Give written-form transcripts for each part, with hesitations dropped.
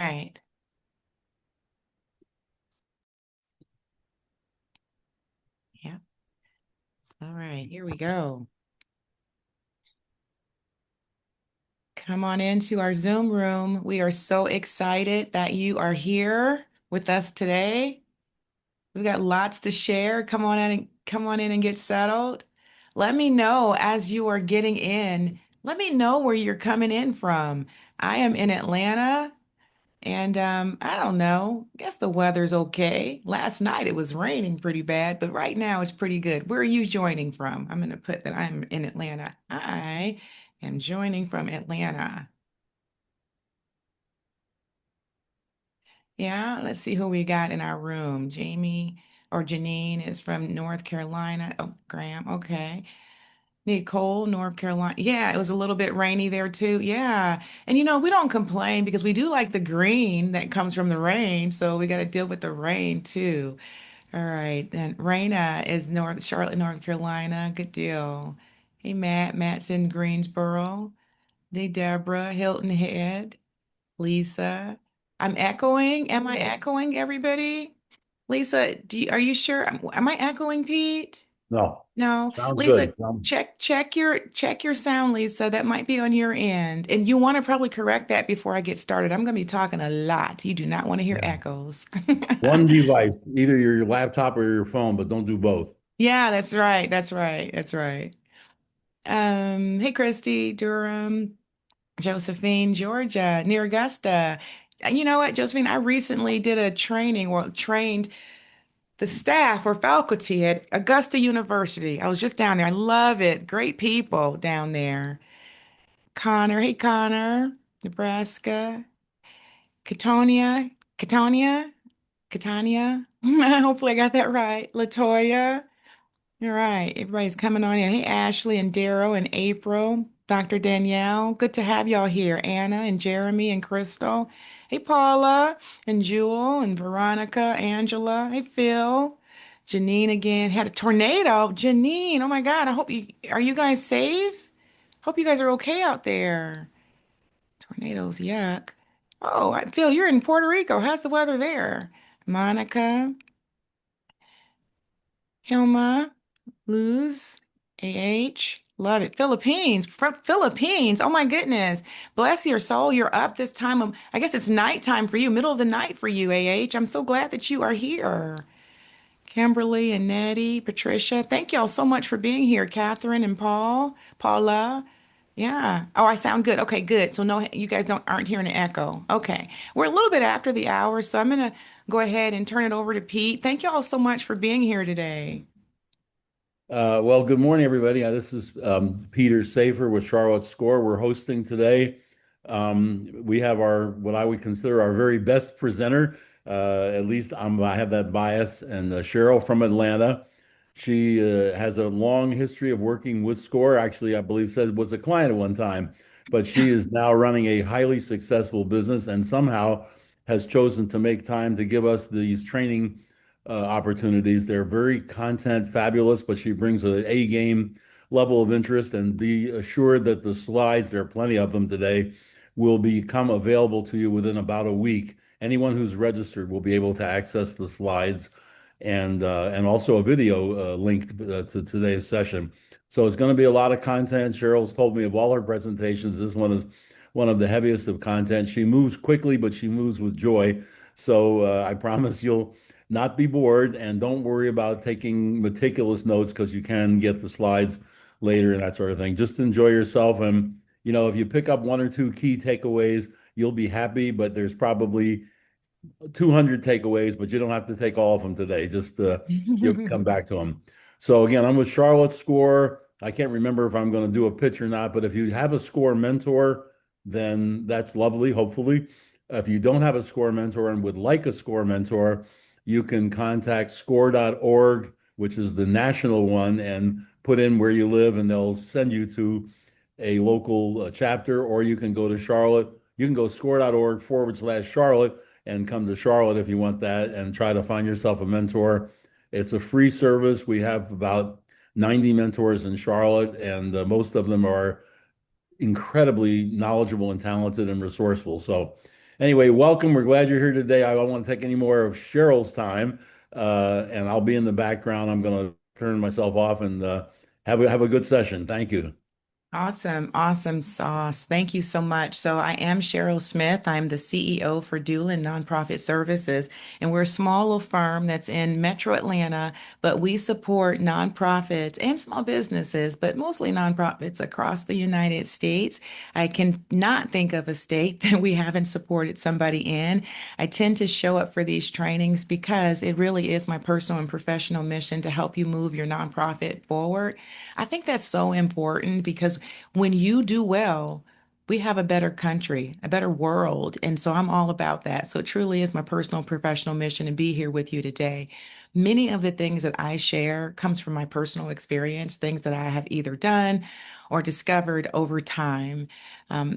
right. Yeah. All right. Here we go. Come on into our Zoom room. We are so excited that you are here with us today. We've got lots to share. Come on in and get settled. Let me know as you are getting in. Let me know where you're coming in from. I am in Atlanta. And I don't know. Guess the weather's okay. Last night it was raining pretty bad, but right now it's pretty good. Where are you joining from? I'm going to put that I'm in Atlanta. I am joining from Atlanta. Yeah, let's see who we got in our room. Jamie or Janine is from North Carolina. Oh, Graham. Okay. Nicole, North Carolina. Yeah, it was a little bit rainy there too. Yeah. And we don't complain because we do like the green that comes from the rain. So we got to deal with the rain too. All right. Then Raina is North Charlotte, North Carolina. Good deal. Hey, Matt. Matt's in Greensboro. Hey, Deborah, Hilton Head. Lisa. I'm echoing. Am I echoing everybody? Lisa, are you sure? Am I echoing Pete? No, No, sounds Lisa, good. check your sound, Lisa. That might be on your end. And you want to probably correct that before I get started. I'm going to be talking a lot. You do not want to hear Yeah. echoes. One device, either your laptop or your phone, but don't do both. Yeah, that's right. That's right. That's right. Hey, Christy, Durham, Josephine, Georgia, near Augusta. You know what, Josephine? I recently did a training or trained the staff or faculty at Augusta University. I was just down there. I love it. Great people down there. Connor, hey Connor, Nebraska, Catonia, Catania. Hopefully I got that right. Latoya. All right, everybody's coming on in. Hey Ashley and Daryl and April, Dr. Danielle. Good to have y'all here. Anna and Jeremy and Crystal. Hey Paula and Jewel and Veronica, Angela. Hey Phil. Janine again. Had a tornado. Janine, oh my God. Are you guys safe? Hope you guys are okay out there. Tornadoes, yuck. Oh, I feel you're in Puerto Rico. How's the weather there? Monica, Hilma, Luz, AH, love it. Philippines, from Philippines. Oh my goodness. Bless your soul. You're up this time of, I guess it's nighttime for you, middle of the night for you, AH. I'm so glad that you are here. Kimberly and Nettie, Patricia, thank y'all so much for being here. Catherine and Paula. Yeah. Oh, I sound good. Okay, good. So no, you guys aren't hearing an echo. Okay. We're a little bit after the hour, so I'm gonna go ahead and turn it over to Pete. Thank y'all so much for being here today. Well, good morning, everybody. This is Peter Safer with Charlotte Score. We're hosting today. We have what I would consider our very best presenter. At least I have that bias, and Cheryl from Atlanta. She has a long history of working with Score. Actually, I believe said was a client at one time, but she is now running a highly successful business and somehow has chosen to make time to give us these training opportunities. They're very content fabulous, but she brings an A game level of interest, and be assured that the slides, there are plenty of them today, will become available to you within about a week. Anyone who's registered will be able to access the slides and also a video link to today's session. So it's going to be a lot of content. Cheryl's told me of all her presentations, this one is one of the heaviest of content. She moves quickly, but she moves with joy. So I promise you'll not be bored, and don't worry about taking meticulous notes because you can get the slides later and that sort of thing. Just enjoy yourself. And, if you pick up one or two key takeaways, you'll be happy, but there's probably 200 takeaways, but you don't have to take all of them today. Just you'll come back to them. So again, I'm with Charlotte Score. I can't remember if I'm going to do a pitch or not, but if you have a Score mentor, then that's lovely, hopefully. If you don't have a Score mentor and would like a Score mentor, you can contact score.org, which is the national one, and put in where you live, and they'll send you to a local chapter, or you can go to Charlotte. You can go score.org/Charlotte and come to Charlotte if you want that and try to find yourself a mentor. It's a free service. We have about 90 mentors in Charlotte, and most of them are incredibly knowledgeable and talented and resourceful. So Anyway, welcome. We're glad you're here today. I don't want to take any more of Cheryl's time, and I'll be in the background. I'm going to turn myself off and have a good session. Thank you. Awesome, awesome sauce. Thank you so much. So, I am Cheryl Smith. I'm the CEO for Doolin Nonprofit Services, and we're a small little firm that's in Metro Atlanta, but we support nonprofits and small businesses, but mostly nonprofits across the United States. I can not think of a state that we haven't supported somebody in. I tend to show up for these trainings because it really is my personal and professional mission to help you move your nonprofit forward. I think that's so important because when you do well, we have a better country, a better world. And so I'm all about that. So it truly is my personal professional mission to be here with you today. Many of the things that I share comes from my personal experience, things that I have either done or discovered over time.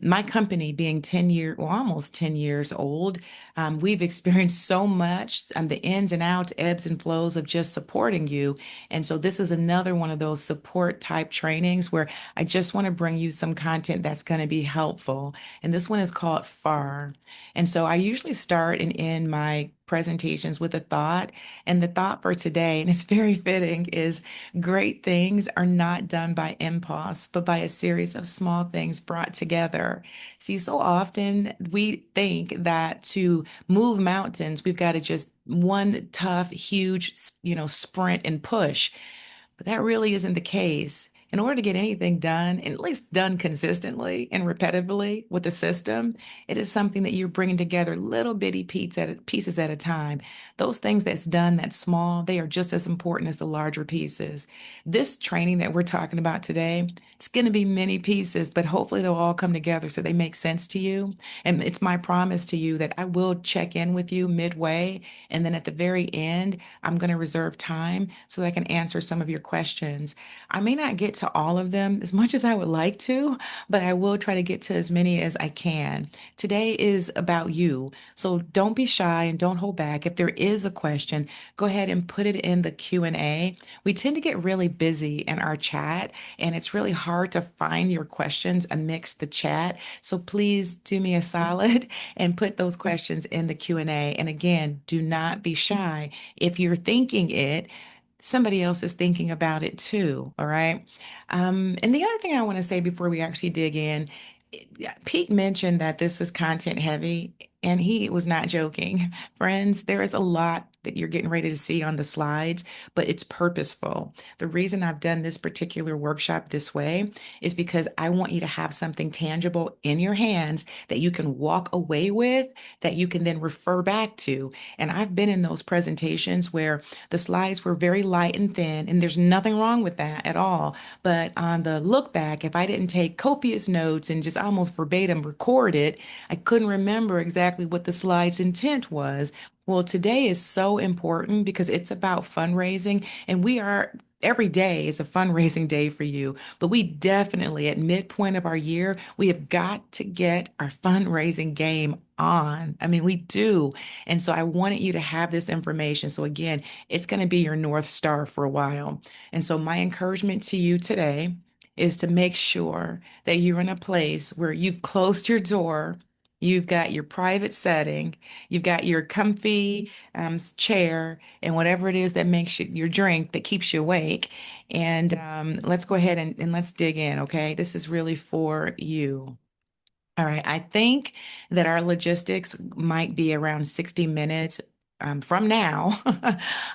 My company being 10 year or almost 10 years old, we've experienced so much, the ins and outs, ebbs and flows of just supporting you. And so this is another one of those support type trainings where I just want to bring you some content that's going to be helpful. And this one is called FAR. And so I usually start and end my presentations with a thought. And the thought for today, and it's very fitting, is great things are not done by impulse, but by a series of small things brought together. See, so often we think that to move mountains, we've got to just one tough, huge, sprint and push. But that really isn't the case. In order to get anything done, and at least done consistently and repetitively with the system, it is something that you're bringing together little bitty pieces at a time. Those things that's done that's small, they are just as important as the larger pieces. This training that we're talking about today, it's going to be many pieces, but hopefully they'll all come together so they make sense to you. And it's my promise to you that I will check in with you midway. And then at the very end, I'm going to reserve time so that I can answer some of your questions. I may not get to all of them as much as I would like to, but I will try to get to as many as I can. Today is about you. So don't be shy and don't hold back. If there is a question, go ahead and put it in the Q&A. We tend to get really busy in our chat, and it's really hard to find your questions amidst the chat. So please do me a solid and put those questions in the Q&A. And again, do not be shy. If you're thinking it, somebody else is thinking about it too. All right. And the other thing I want to say before we actually dig in, yeah, Pete mentioned that this is content heavy, and he was not joking. Friends, there is a lot that you're getting ready to see on the slides, but it's purposeful. The reason I've done this particular workshop this way is because I want you to have something tangible in your hands that you can walk away with, that you can then refer back to. And I've been in those presentations where the slides were very light and thin, and there's nothing wrong with that at all. But on the look back, if I didn't take copious notes and just almost verbatim record it, I couldn't remember exactly what the slide's intent was. Well, today is so important because it's about fundraising, and every day is a fundraising day for you. But we definitely, at midpoint of our year, we have got to get our fundraising game on. I mean, we do. And so I wanted you to have this information. So again, it's going to be your North Star for a while. And so my encouragement to you today is to make sure that you're in a place where you've closed your door. You've got your private setting, you've got your comfy chair, and whatever it is that makes your drink that keeps you awake. And let's go ahead and let's dig in, okay? This is really for you. All right. I think that our logistics might be around 60 minutes from now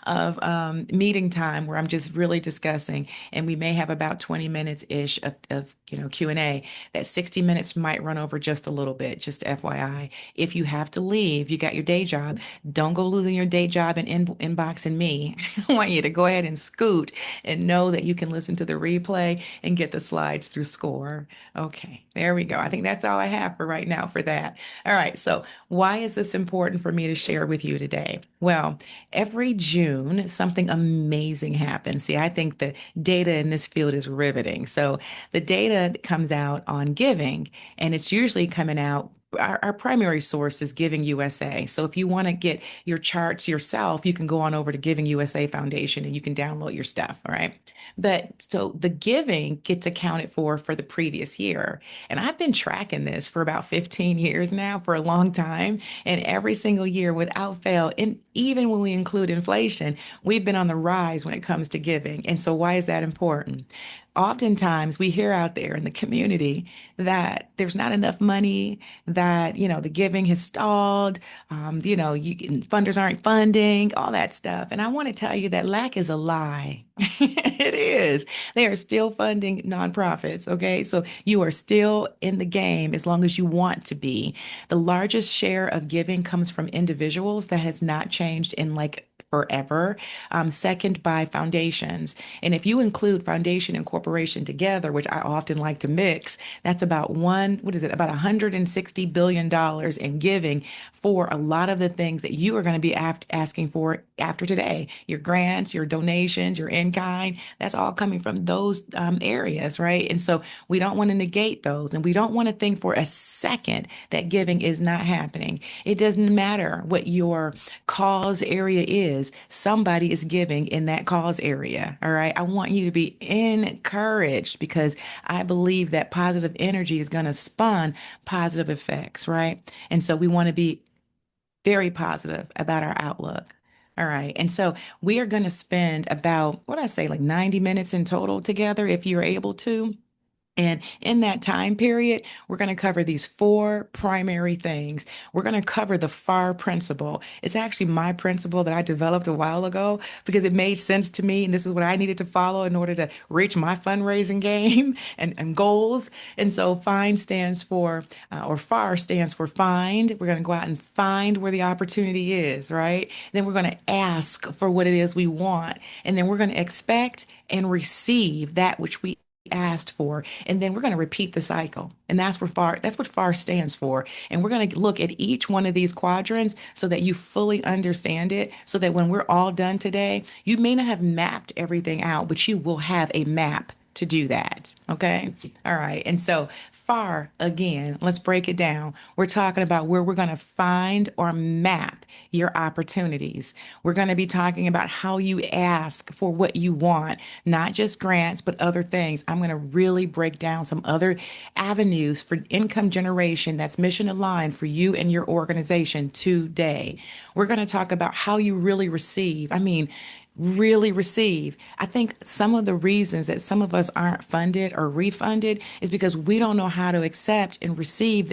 of meeting time where I'm just really discussing, and we may have about 20 minutes ish of Q&A. That 60 minutes might run over just a little bit, just FYI. If you have to leave, you got your day job, don't go losing your day job and inboxing me. I want you to go ahead and scoot and know that you can listen to the replay and get the slides through SCORE. Okay, there we go. I think that's all I have for right now for that. All right, so why is this important for me to share with you today? Well, every June, something amazing happens. See, I think the data in this field is riveting. So the data comes out on giving, and it's usually coming out our primary source is Giving USA. So if you want to get your charts yourself, you can go on over to Giving USA Foundation and you can download your stuff. All right. But so the giving gets accounted for the previous year. And I've been tracking this for about 15 years now, for a long time. And every single year without fail, and even when we include inflation, we've been on the rise when it comes to giving. And so why is that important? Oftentimes we hear out there in the community that there's not enough money, that, the giving has stalled, funders aren't funding, all that stuff. And I want to tell you that lack is a lie. It is. They are still funding nonprofits. Okay. So you are still in the game as long as you want to be. The largest share of giving comes from individuals. That has not changed in like forever. Second by foundations. And if you include foundation and corporation together, which I often like to mix, that's about what is it, about $160 billion in giving for a lot of the things that you are going to be asking for after today. Your grants, your donations, your in kind, that's all coming from those areas, right? And so we don't want to negate those. And we don't want to think for a second that giving is not happening. It doesn't matter what your cause area is, somebody is giving in that cause area. All right. I want you to be encouraged because I believe that positive energy is going to spawn positive effects, right? And so we want to be very positive about our outlook. All right. And so we are going to spend about, what I say, like 90 minutes in total together, if you're able to. And in that time period, we're going to cover these four primary things. We're going to cover the FAR principle. It's actually my principle that I developed a while ago because it made sense to me. And this is what I needed to follow in order to reach my fundraising game and goals. And so FIND stands for, or FAR stands for find. We're going to go out and find where the opportunity is, right? Then we're going to ask for what it is we want. And then we're going to expect and receive that which we asked for, and then we're going to repeat the cycle. And that's what FAR stands for. And we're going to look at each one of these quadrants so that you fully understand it, so that when we're all done today, you may not have mapped everything out, but you will have a map to do that. Okay. All right. And so FAR, again, let's break it down. We're talking about where we're going to find or map your opportunities. We're going to be talking about how you ask for what you want, not just grants, but other things. I'm going to really break down some other avenues for income generation that's mission aligned for you and your organization today. We're going to talk about how you really receive. I mean, really receive. I think some of the reasons that some of us aren't funded or refunded is because we don't know how to accept and receive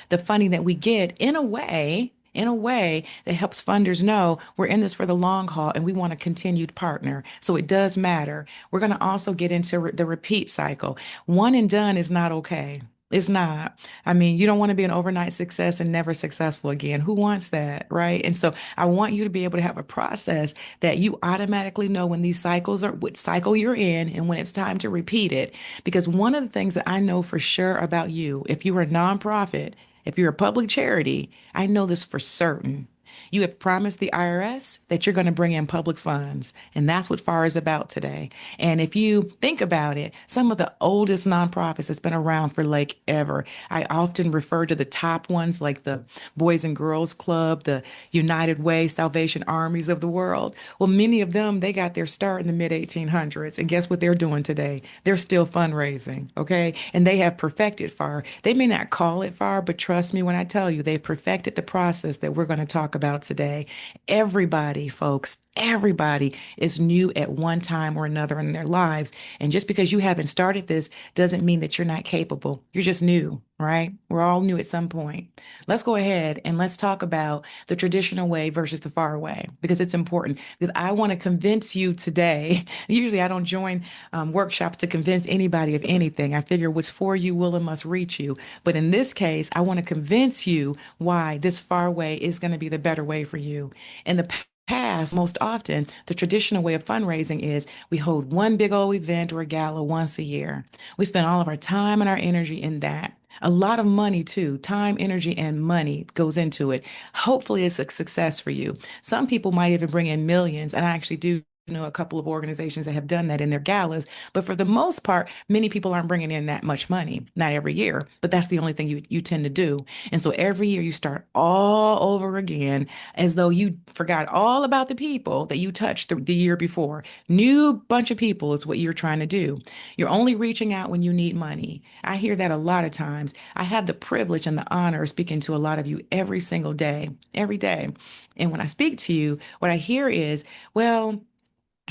the funding that we get in a way that helps funders know we're in this for the long haul and we want a continued partner. So it does matter. We're going to also get into the repeat cycle. One and done is not okay. It's not. I mean, you don't want to be an overnight success and never successful again. Who wants that, right? And so I want you to be able to have a process that you automatically know when these cycles are, which cycle you're in, and when it's time to repeat it. Because one of the things that I know for sure about you, if you are a nonprofit, if you're a public charity, I know this for certain. You have promised the IRS that you're going to bring in public funds. And that's what FAR is about today. And if you think about it, some of the oldest nonprofits that's been around for like ever, I often refer to the top ones like the Boys and Girls Club, the United Way, Salvation Armies of the world. Well, many of them, they got their start in the mid 1800s. And guess what they're doing today? They're still fundraising. Okay. And they have perfected FAR. They may not call it FAR, but trust me when I tell you, they've perfected the process that we're going to talk about today. Everybody, folks, everybody is new at one time or another in their lives. And just because you haven't started this doesn't mean that you're not capable. You're just new, right? We're all new at some point. Let's go ahead and let's talk about the traditional way versus the far way because it's important. Because I want to convince you today. Usually I don't join workshops to convince anybody of anything. I figure what's for you will and must reach you. But in this case, I want to convince you why this far way is going to be the better way for you. In the past, most often, the traditional way of fundraising is we hold one big old event or a gala once a year. We spend all of our time and our energy in that. A lot of money, too. Time, energy, and money goes into it. Hopefully, it's a success for you. Some people might even bring in millions, and I actually do know a couple of organizations that have done that in their galas, but for the most part, many people aren't bringing in that much money, not every year, but that's the only thing you tend to do. And so every year you start all over again as though you forgot all about the people that you touched the year before. New bunch of people is what you're trying to do. You're only reaching out when you need money. I hear that a lot of times. I have the privilege and the honor of speaking to a lot of you every single day, every day. And when I speak to you, what I hear is, well,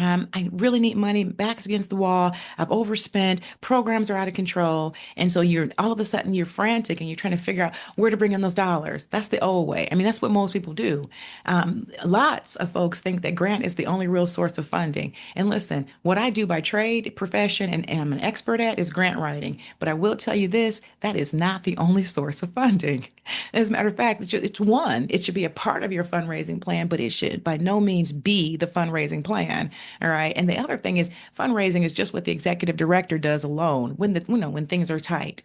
I really need money. Back's against the wall. I've overspent. Programs are out of control. And so you're all of a sudden you're frantic and you're trying to figure out where to bring in those dollars. That's the old way. I mean, that's what most people do. Lots of folks think that grant is the only real source of funding. And listen, what I do by trade, profession, and I'm an expert at is grant writing. But I will tell you this, that is not the only source of funding. As a matter of fact, it's one. It should be a part of your fundraising plan, but it should by no means be the fundraising plan. All right. And the other thing is fundraising is just what the executive director does alone when things are tight.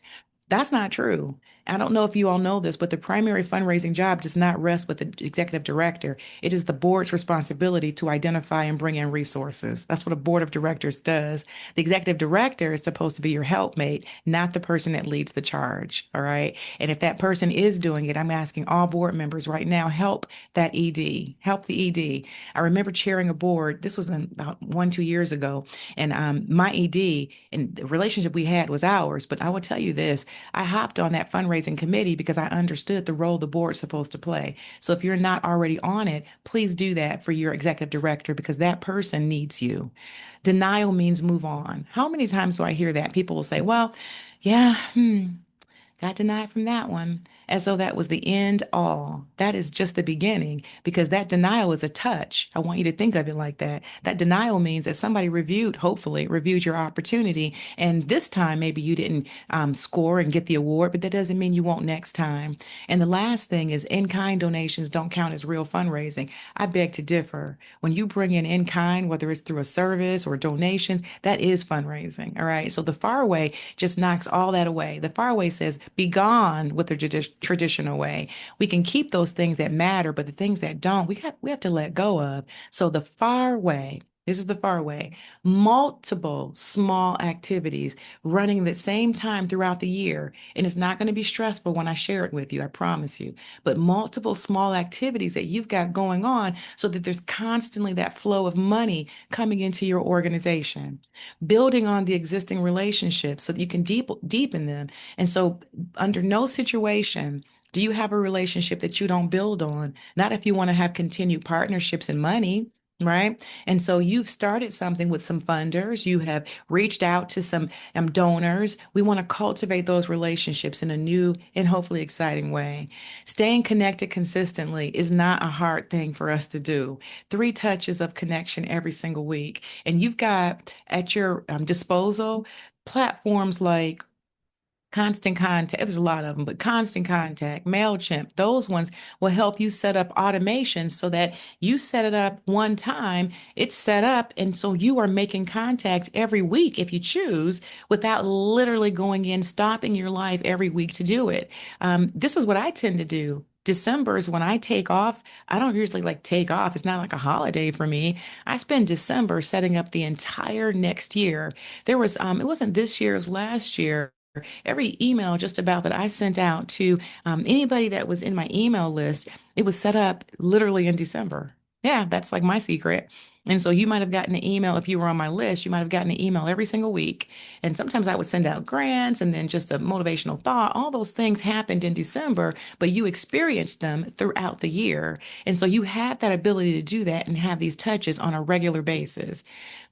That's not true. I don't know if you all know this, but the primary fundraising job does not rest with the executive director. It is the board's responsibility to identify and bring in resources. That's what a board of directors does. The executive director is supposed to be your helpmate, not the person that leads the charge. All right. And if that person is doing it, I'm asking all board members right now, help that ED, help the ED. I remember chairing a board. This was about 1, 2 years ago. And my ED and the relationship we had was ours. But I will tell you this, I hopped on that fundraising committee because I understood the role the board's supposed to play. So if you're not already on it, please do that for your executive director because that person needs you. Denial means move on. How many times do I hear that? People will say, well, yeah, got denied from that one, as though that was the end all. That is just the beginning because that denial is a touch. I want you to think of it like that. That denial means that somebody hopefully reviewed your opportunity. And this time, maybe you didn't score and get the award, but that doesn't mean you won't next time. And the last thing is in kind donations don't count as real fundraising. I beg to differ. When you bring in kind, whether it's through a service or donations, that is fundraising. All right. So the far way just knocks all that away. The far way says, be gone with the traditional way. We can keep those things that matter, but the things that don't, we have to let go of. So the far way, this is the far way. Multiple small activities running at the same time throughout the year. And it's not going to be stressful when I share it with you, I promise you. But multiple small activities that you've got going on so that there's constantly that flow of money coming into your organization, building on the existing relationships so that you can deepen them. And so, under no situation do you have a relationship that you don't build on, not if you want to have continued partnerships and money. Right. And so you've started something with some funders. You have reached out to some donors. We want to cultivate those relationships in a new and hopefully exciting way. Staying connected consistently is not a hard thing for us to do. 3 touches of connection every single week. And you've got at your disposal platforms like Constant Contact, there's a lot of them, but Constant Contact, MailChimp, those ones will help you set up automation so that you set it up one time, it's set up, and so you are making contact every week if you choose without literally going in, stopping your life every week to do it. This is what I tend to do. December is when I take off. I don't usually like take off. It's not like a holiday for me. I spend December setting up the entire next year. It wasn't this year, it was last year. Every email just about that I sent out to anybody that was in my email list, it was set up literally in December. Yeah, that's like my secret. And so you might have gotten an email if you were on my list, you might have gotten an email every single week. And sometimes I would send out grants and then just a motivational thought. All those things happened in December, but you experienced them throughout the year. And so you have that ability to do that and have these touches on a regular basis.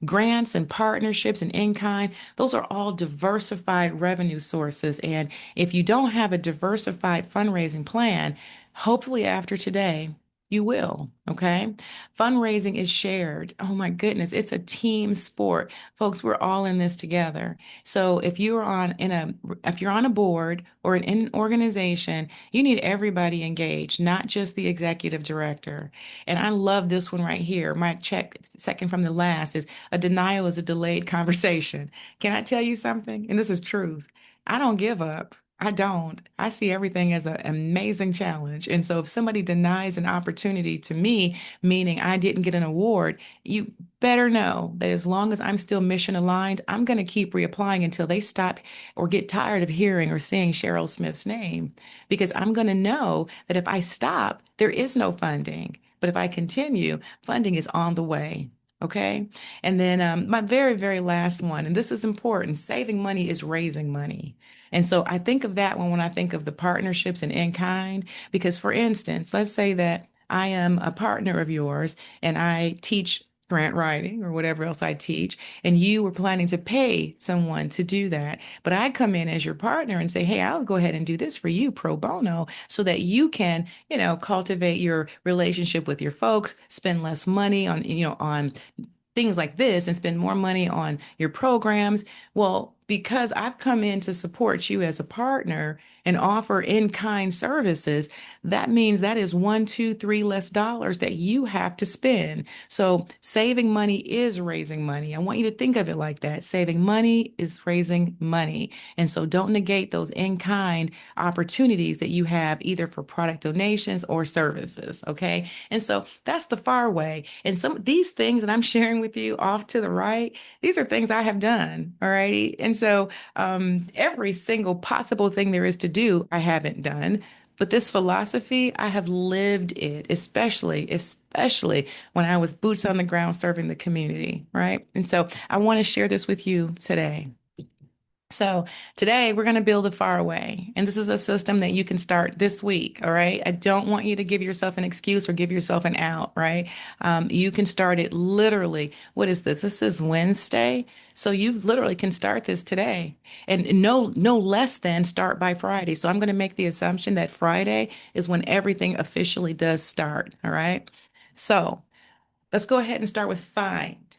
Grants and partnerships and in kind, those are all diversified revenue sources. And if you don't have a diversified fundraising plan, hopefully after today, you will. Okay. Fundraising is shared. Oh my goodness. It's a team sport. Folks, we're all in this together. So if you're on a board or in an organization, you need everybody engaged, not just the executive director. And I love this one right here. My check second from the last is a denial is a delayed conversation. Can I tell you something? And this is truth. I don't give up. I don't. I see everything as an amazing challenge. And so if somebody denies an opportunity to me, meaning I didn't get an award, you better know that as long as I'm still mission aligned, I'm going to keep reapplying until they stop or get tired of hearing or seeing Cheryl Smith's name. Because I'm going to know that if I stop, there is no funding. But if I continue, funding is on the way. Okay. And then my very, very last one, and this is important, saving money is raising money. And so I think of that when I think of the partnerships and in kind, because for instance, let's say that I am a partner of yours and I teach grant writing or whatever else I teach, and you were planning to pay someone to do that. But I come in as your partner and say, hey, I'll go ahead and do this for you pro bono so that you can, cultivate your relationship with your folks, spend less money on, on things like this and spend more money on your programs. Well, because I've come in to support you as a partner and offer in-kind services, that means that is one, two, three less dollars that you have to spend. So saving money is raising money. I want you to think of it like that. Saving money is raising money. And so don't negate those in-kind opportunities that you have either for product donations or services. Okay. And so that's the far way. And some of these things that I'm sharing with you off to the right, these are things I have done. All righty. And so every single possible thing there is to do, I haven't done. But this philosophy, I have lived it, especially when I was boots on the ground serving the community, right? And so I want to share this with you today. So today we're going to build a faraway, and this is a system that you can start this week. All right. I don't want you to give yourself an excuse or give yourself an out. Right. You can start it literally. What is this? This is Wednesday. So you literally can start this today and no less than start by Friday. So I'm going to make the assumption that Friday is when everything officially does start. All right. So let's go ahead and start with find.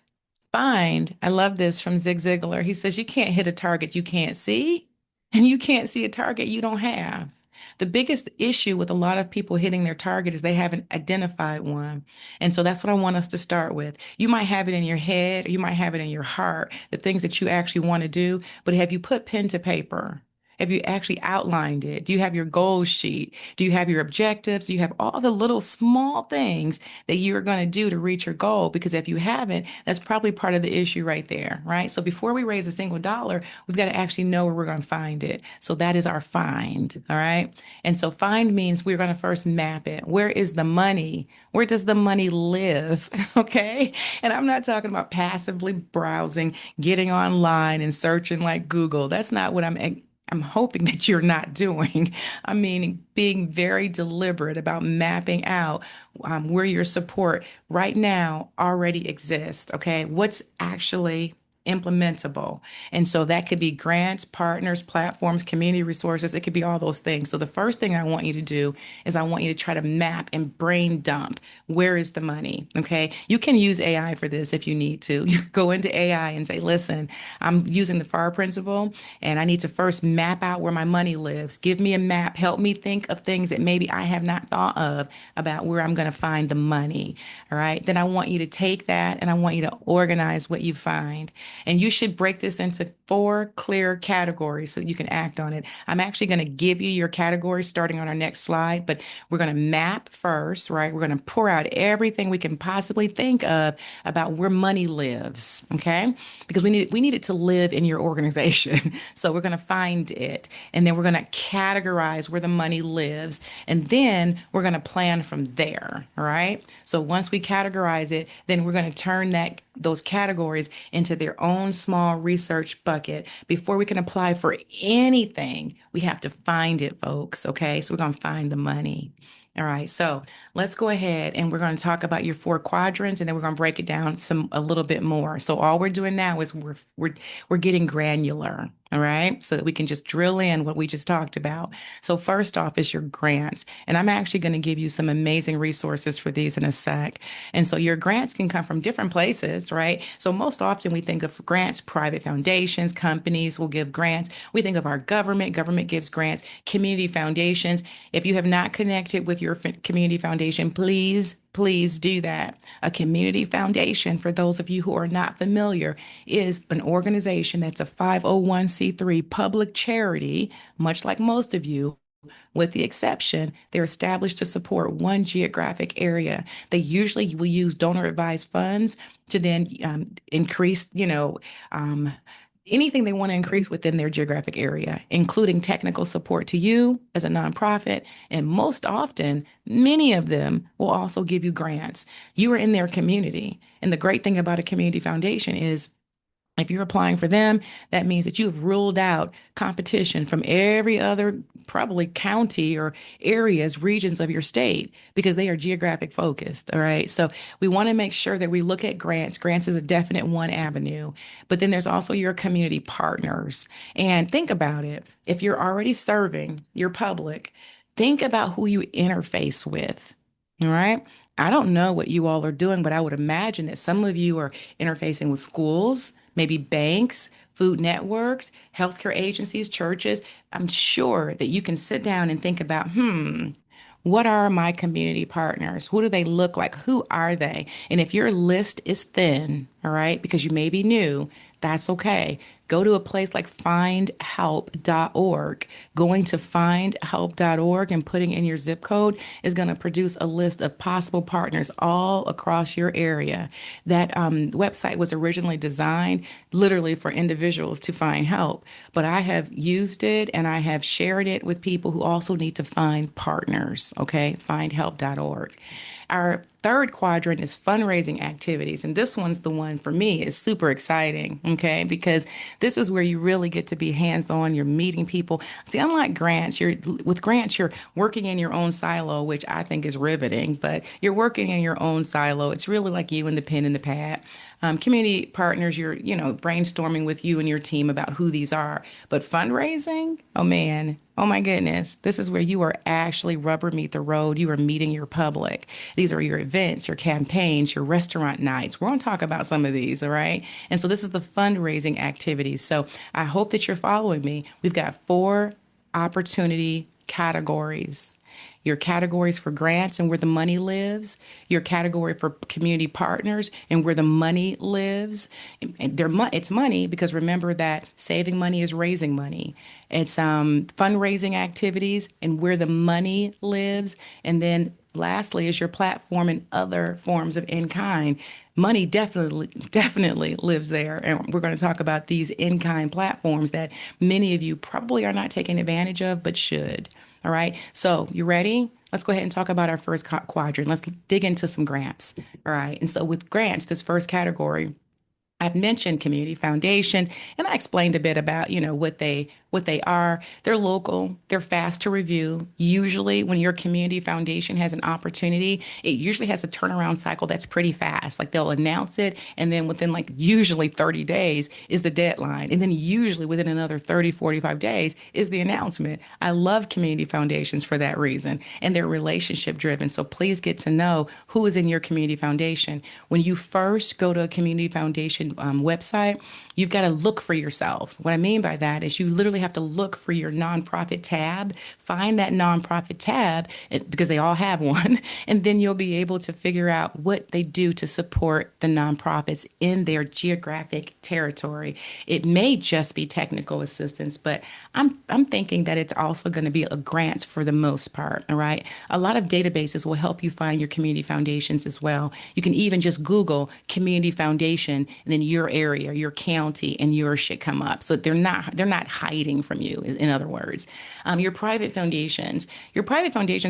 Find, I love this from Zig Ziglar. He says, you can't hit a target you can't see, and you can't see a target you don't have. The biggest issue with a lot of people hitting their target is they haven't identified one. And so that's what I want us to start with. You might have it in your head, or you might have it in your heart, the things that you actually want to do, but have you put pen to paper? Have you actually outlined it? Do you have your goal sheet? Do you have your objectives? Do you have all the little small things that you're going to do to reach your goal? Because if you haven't, that's probably part of the issue right there, right? So before we raise a single dollar, we've got to actually know where we're going to find it. So that is our find, all right? And so find means we're going to first map it. Where is the money? Where does the money live? Okay. And I'm not talking about passively browsing, getting online and searching like Google. That's not what I'm hoping that you're not doing. I mean, being very deliberate about mapping out where your support right now already exists. Okay. What's actually implementable. And so that could be grants, partners, platforms, community resources. It could be all those things. So the first thing I want you to do is I want you to try to map and brain dump. Where is the money? Okay. You can use AI for this if you need to. You go into AI and say, listen, I'm using the FAR principle and I need to first map out where my money lives. Give me a map. Help me think of things that maybe I have not thought of about where I'm going to find the money. All right. Then I want you to take that and I want you to organize what you find. And you should break this into 4 clear categories so that you can act on it. I'm actually going to give you your categories starting on our next slide, but we're going to map first, right? We're going to pour out everything we can possibly think of about where money lives, okay? Because we need it to live in your organization. So we're going to find it, and then we're going to categorize where the money lives, and then we're going to plan from there, all right? So once we categorize it, then we're going to turn those categories into their own small research bucket. Before we can apply for anything, we have to find it, folks. Okay. So we're going to find the money. All right. So let's go ahead and we're going to talk about your 4 quadrants and then we're going to break it down a little bit more. So all we're doing now is we're getting granular. All right. So that we can just drill in what we just talked about. So first off is your grants. And I'm actually going to give you some amazing resources for these in a sec. And so your grants can come from different places, right? So most often we think of grants, private foundations, companies will give grants. We think of our government gives grants, community foundations. If you have not connected with your community foundation, please please do that. A community foundation, for those of you who are not familiar, is an organization that's a 501(c)(3) public charity, much like most of you, with the exception, they're established to support one geographic area. They usually will use donor advised funds to then increase, anything they want to increase within their geographic area, including technical support to you as a nonprofit. And most often, many of them will also give you grants. You are in their community. And the great thing about a community foundation is if you're applying for them, that means that you've ruled out competition from every other probably county or areas, regions of your state, because they are geographic focused. All right. So we want to make sure that we look at grants. Grants is a definite one avenue, but then there's also your community partners. And think about it. If you're already serving your public, think about who you interface with. All right. I don't know what you all are doing, but I would imagine that some of you are interfacing with schools, maybe banks, food networks, healthcare agencies, churches. I'm sure that you can sit down and think about, what are my community partners? Who do they look like? Who are they? And if your list is thin, all right, because you may be new, that's okay. Go to a place like findhelp.org. Going to findhelp.org and putting in your zip code is going to produce a list of possible partners all across your area. That website was originally designed literally for individuals to find help, but I have used it and I have shared it with people who also need to find partners. Okay, findhelp.org. Our third quadrant is fundraising activities. And this one's the one for me is super exciting, okay? Because this is where you really get to be hands-on. You're meeting people. See, unlike grants, you're working in your own silo, which I think is riveting, but you're working in your own silo. It's really like you and the pen and the pad. Community partners, you're, brainstorming with you and your team about who these are. But fundraising, oh man, oh my goodness, this is where you are actually rubber meet the road. You are meeting your public. These are your events, your campaigns, your restaurant nights. We're going to talk about some of these, all right? And so this is the fundraising activities. So I hope that you're following me. We've got 4 opportunity categories. Your categories for grants and where the money lives, your category for community partners and where the money lives. And it's money because remember that saving money is raising money. It's fundraising activities and where the money lives. And then lastly is your platform and other forms of in kind. Money definitely lives there. And we're going to talk about these in kind platforms that many of you probably are not taking advantage of, but should. All right. So you ready? Let's go ahead and talk about our first quadrant. Let's dig into some grants. All right. And so with grants, this first category, I've mentioned community foundation, and I explained a bit about, what they are. They're local, they're fast to review. Usually, when your community foundation has an opportunity, it usually has a turnaround cycle that's pretty fast. Like they'll announce it, and then within like usually 30 days is the deadline. And then usually within another 30, 45 days is the announcement. I love community foundations for that reason, and they're relationship driven. So please get to know who is in your community foundation. When you first go to a community foundation website, you've got to look for yourself. What I mean by that is you literally have to look for your nonprofit tab, find that nonprofit tab because they all have one, and then you'll be able to figure out what they do to support the nonprofits in their geographic territory. It may just be technical assistance, but I'm thinking that it's also going to be a grant for the most part. All right. A lot of databases will help you find your community foundations as well. You can even just Google community foundation and then your area, your county, and yours should come up. So they're not hiding from you, in other words. Your private foundations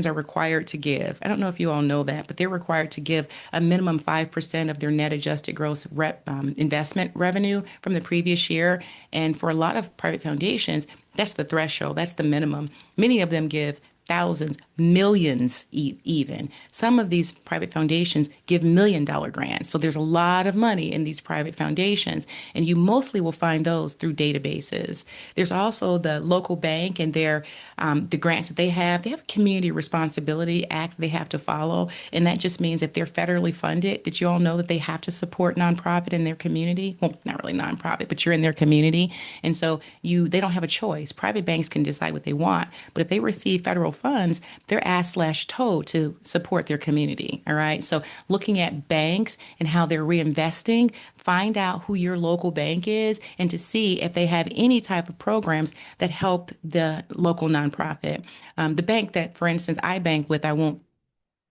are required to give. I don't know if you all know that, but they're required to give a minimum 5% of their net adjusted gross investment revenue from the previous year. And for a lot of private foundations, that's the threshold, that's the minimum. Many of them give thousands, millions even. Some of these private foundations give $1 million grants. So there's a lot of money in these private foundations, and you mostly will find those through databases. There's also the local bank and the grants that they have. They have a Community Responsibility Act they have to follow, and that just means if they're federally funded, did you all know that they have to support nonprofit in their community? Well, not really nonprofit, but you're in their community, and so they don't have a choice. Private banks can decide what they want, but if they receive federal funds, they're asked slash told to support their community. All right. So looking at banks and how they're reinvesting, find out who your local bank is and to see if they have any type of programs that help the local nonprofit. The bank that, for instance, I bank with, I won't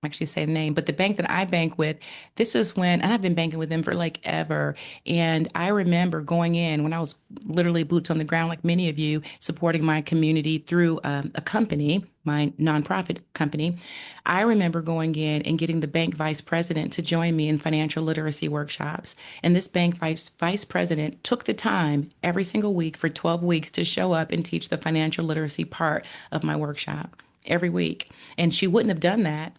actually say the name, but the bank that I bank with, this is when, and I've been banking with them for like ever. And I remember going in when I was literally boots on the ground, like many of you, supporting my community through a company, my nonprofit company. I remember going in and getting the bank vice president to join me in financial literacy workshops. And this bank vice president took the time every single week for 12 weeks to show up and teach the financial literacy part of my workshop every week. And she wouldn't have done that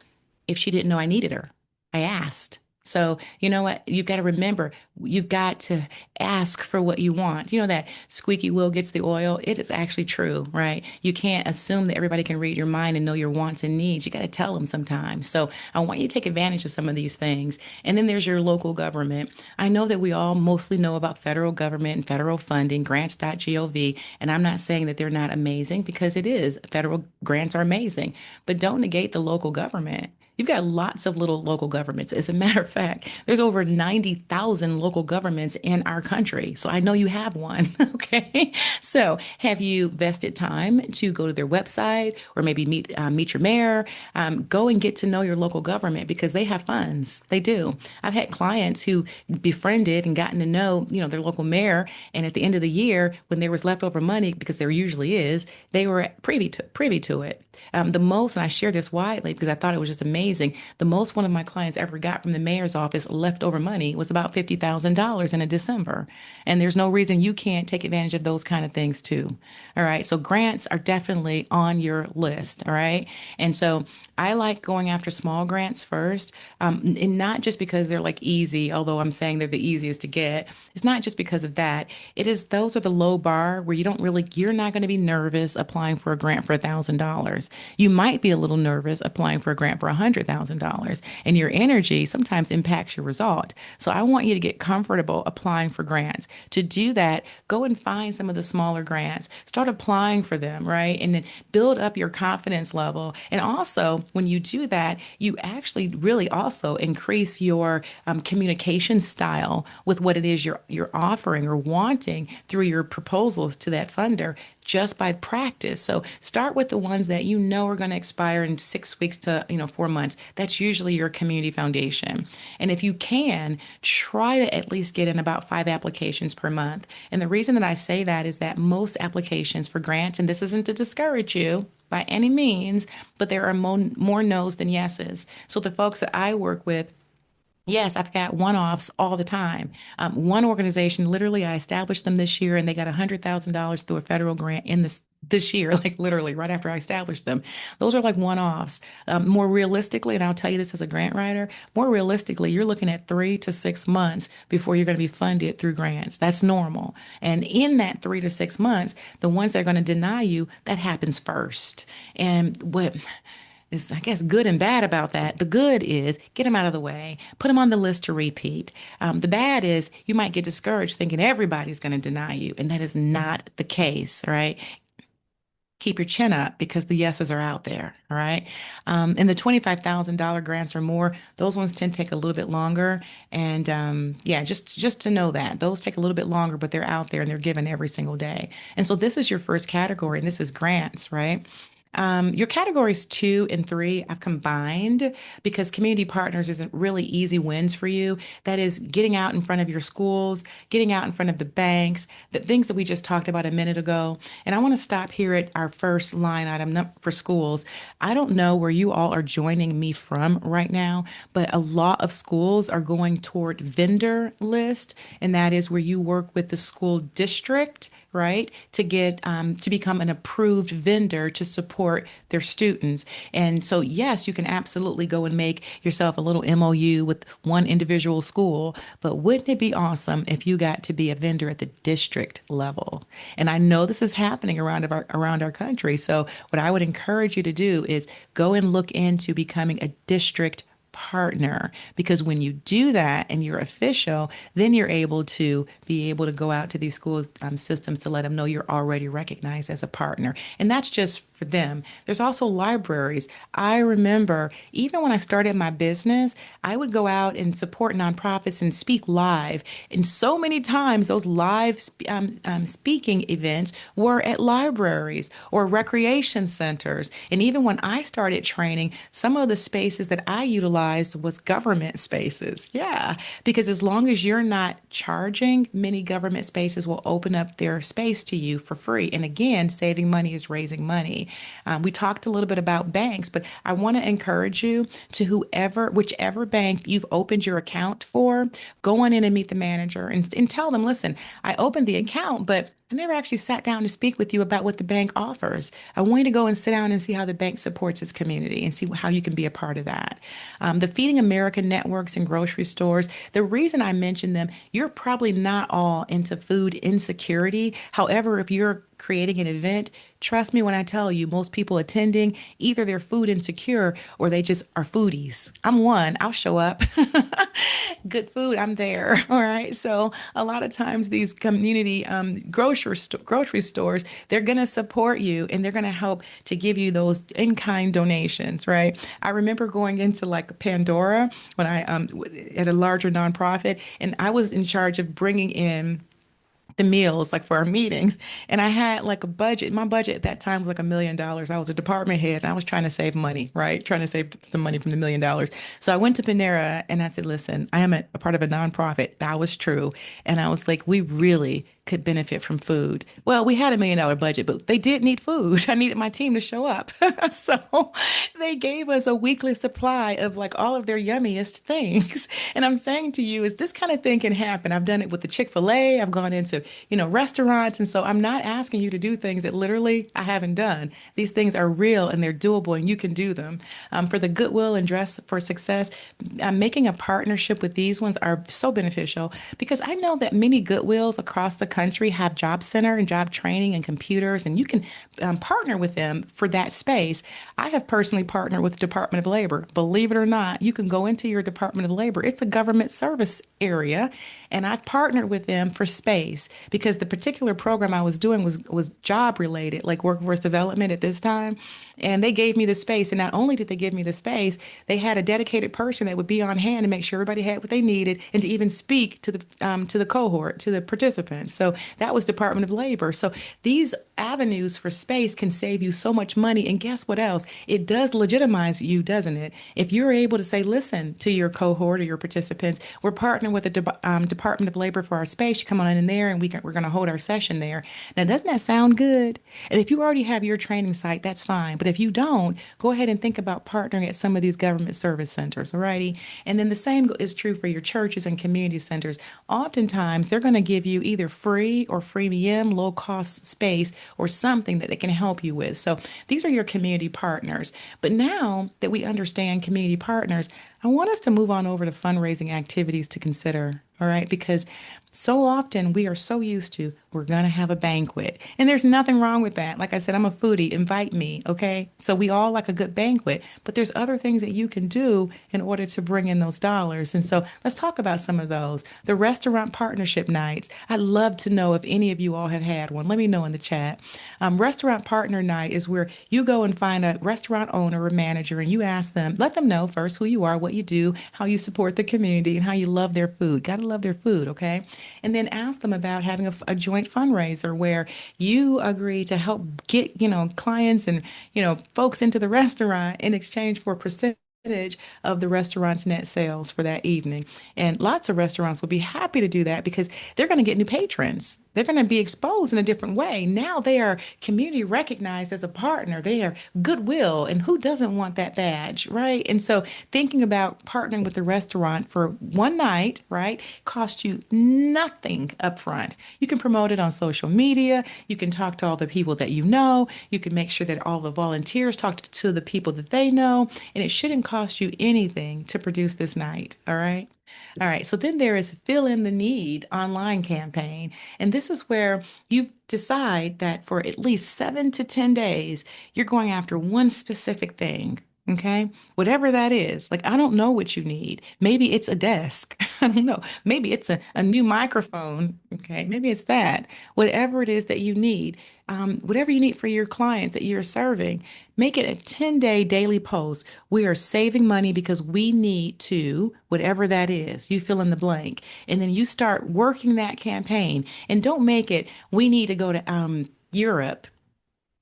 if she didn't know I needed her. I asked. So, you know what? You've got to remember, you've got to ask for what you want. You know that squeaky wheel gets the oil? It is actually true, right? You can't assume that everybody can read your mind and know your wants and needs. You got to tell them sometimes. So, I want you to take advantage of some of these things. And then there's your local government. I know that we all mostly know about federal government and federal funding, grants.gov. And I'm not saying that they're not amazing because it is. Federal grants are amazing, but don't negate the local government. You've got lots of little local governments. As a matter of fact, there's over 90,000 local governments in our country. So I know you have one. Okay. So have you vested time to go to their website or maybe meet your mayor? Go and get to know your local government because they have funds. They do. I've had clients who befriended and gotten to know, their local mayor. And at the end of the year, when there was leftover money, because there usually is, they were privy to it. The most, and I share this widely because I thought it was just amazing. The most one of my clients ever got from the mayor's office leftover money was about $50,000 in a December. And there's no reason you can't take advantage of those kind of things too. All right. So grants are definitely on your list. All right. And so I like going after small grants first, and not just because they're like easy, although I'm saying they're the easiest to get. It's not just because of that. It is those are the low bar where you're not going to be nervous applying for a grant for $1,000. You might be a little nervous applying for a grant for $100,000, and your energy sometimes impacts your result. So I want you to get comfortable applying for grants. To do that, go and find some of the smaller grants. Start applying for them, right? And then build up your confidence level. And also, when you do that, you actually really also increase your communication style with what it is you're offering or wanting through your proposals to that funder just by practice. So start with the ones that you know are going to expire in 6 weeks to 4 months. That's usually your community foundation. And if you can, try to at least get in about 5 applications per month. And the reason that I say that is that most applications for grants, and this isn't to discourage you by any means, but there are more no's than yeses. So the folks that I work with, yes, I've got one-offs all the time. One organization, literally, I established them this year, and they got $100,000 through a federal grant in this year, like literally right after I established them. Those are like one-offs. More realistically, and I'll tell you this as a grant writer, more realistically, you're looking at 3 to 6 months before you're going to be funded through grants. That's normal. And in that 3 to 6 months, the ones that are going to deny you, that happens first. And what is, I guess, good and bad about that. The good is get them out of the way, put them on the list to repeat. The bad is you might get discouraged thinking everybody's going to deny you, and that is not the case, right? Keep your chin up because the yeses are out there. All right. And the $25,000 grants or more, those ones tend to take a little bit longer. And yeah, just to know that those take a little bit longer, but they're out there and they're given every single day. And so this is your first category, and this is grants, right? Your categories 2 and 3 I've combined because community partners isn't really easy wins for you. That is getting out in front of your schools, getting out in front of the banks, the things that we just talked about a minute ago. And I want to stop here at our first line item for schools. I don't know where you all are joining me from right now, but a lot of schools are going toward vendor list, and that is where you work with the school district, right, to get to become an approved vendor to support their students. And so, yes, you can absolutely go and make yourself a little MOU with one individual school, but wouldn't it be awesome if you got to be a vendor at the district level? And I know this is happening around our country. So, what I would encourage you to do is go and look into becoming a district partner. Because when you do that and you're official, then you're able to be able to go out to these school systems to let them know you're already recognized as a partner. And that's just for them. There's also libraries. I remember even when I started my business, I would go out and support nonprofits and speak live. And so many times, those live speaking events were at libraries or recreation centers. And even when I started training, some of the spaces that I utilized was government spaces. Yeah, because as long as you're not charging, many government spaces will open up their space to you for free. And again, saving money is raising money. We talked a little bit about banks, but I want to encourage you to whichever bank you've opened your account for, go on in and meet the manager and tell them, listen, I opened the account, but I never actually sat down to speak with you about what the bank offers. I want you to go and sit down and see how the bank supports its community and see how you can be a part of that. The Feeding America networks and grocery stores, the reason I mention them, you're probably not all into food insecurity. However, if you're creating an event, trust me when I tell you, most people attending, either they're food insecure or they just are foodies. I'm one, I'll show up. Good food, I'm there. All right. So a lot of times these community grocery stores, they're going to support you and they're going to help to give you those in-kind donations, right? I remember going into like Pandora when I at a larger nonprofit, and I was in charge of bringing in the meals like for our meetings, and I had like a budget. My budget at that time was like $1 million. I was a department head and I was trying to save money, right, trying to save some money from the $1 million. So I went to Panera and I said, listen, I am a part of a nonprofit. That was true. And I was like, we really could benefit from food. Well, we had $1 million budget, but they did need food. I needed my team to show up. So they gave us a weekly supply of like all of their yummiest things. And I'm saying to you, is this kind of thing can happen. I've done it with the Chick-fil-A. I've gone into, restaurants. And so I'm not asking you to do things that literally I haven't done. These things are real and they're doable and you can do them. For the Goodwill and Dress for Success, making a partnership with these ones are so beneficial because I know that many Goodwills across the country have job center and job training and computers, and you can partner with them for that space. I have personally partnered with the Department of Labor. Believe it or not, you can go into your Department of Labor. It's a government service area, and I've partnered with them for space because the particular program I was doing was job related, like workforce development at this time. And they gave me the space. And not only did they give me the space, they had a dedicated person that would be on hand to make sure everybody had what they needed and to even speak to the cohort, to the participants. So that was Department of Labor. So these avenues for space can save you so much money. And guess what else? It does legitimize you, doesn't it? If you're able to say, listen to your cohort or your participants, we're partnering with the Department of Labor for our space. You come on in there and we're going to hold our session there. Now, doesn't that sound good? And if you already have your training site, that's fine. But if you don't, go ahead and think about partnering at some of these government service centers, alrighty? And then the same is true for your churches and community centers. Oftentimes, they're going to give you either free or freemium, low cost space or something that they can help you with. So these are your community partners. But now that we understand community partners, I want us to move on over to fundraising activities to consider, all right? Because so often we are so used to, we're going to have a banquet. And there's nothing wrong with that. Like I said, I'm a foodie. Invite me, okay? So we all like a good banquet, but there's other things that you can do in order to bring in those dollars. And so let's talk about some of those. The restaurant partnership nights. I'd love to know if any of you all have had one. Let me know in the chat. Restaurant partner night is where you go and find a restaurant owner or manager and you ask them, let them know first who you are, what you do, how you support the community, and how you love their food. Got to love their food, okay? And then ask them about having a joint fundraiser where you agree to help get, clients and, folks into the restaurant in exchange for a percentage of the restaurant's net sales for that evening. And lots of restaurants will be happy to do that because they're going to get new patrons. They're going to be exposed in a different way. Now they are community recognized as a partner. They are goodwill. And who doesn't want that badge, right? And so thinking about partnering with the restaurant for one night, right, costs you nothing upfront. You can promote it on social media. You can talk to all the people that you know. You can make sure that all the volunteers talk to the people that they know. And it shouldn't cost you anything to produce this night, all right? All right, so then there is Fill in the Need online campaign. And this is where you decide that for at least 7 to 10 days, you're going after one specific thing. Okay. Whatever that is, like, I don't know what you need. Maybe it's a desk. I don't know. Maybe it's a new microphone. Okay. Maybe it's that. Whatever it is that you need, whatever you need for your clients that you're serving, make it a 10-day daily post. We are saving money because we need to, whatever that is, you fill in the blank. And then you start working that campaign and don't make it, we need to go to Europe.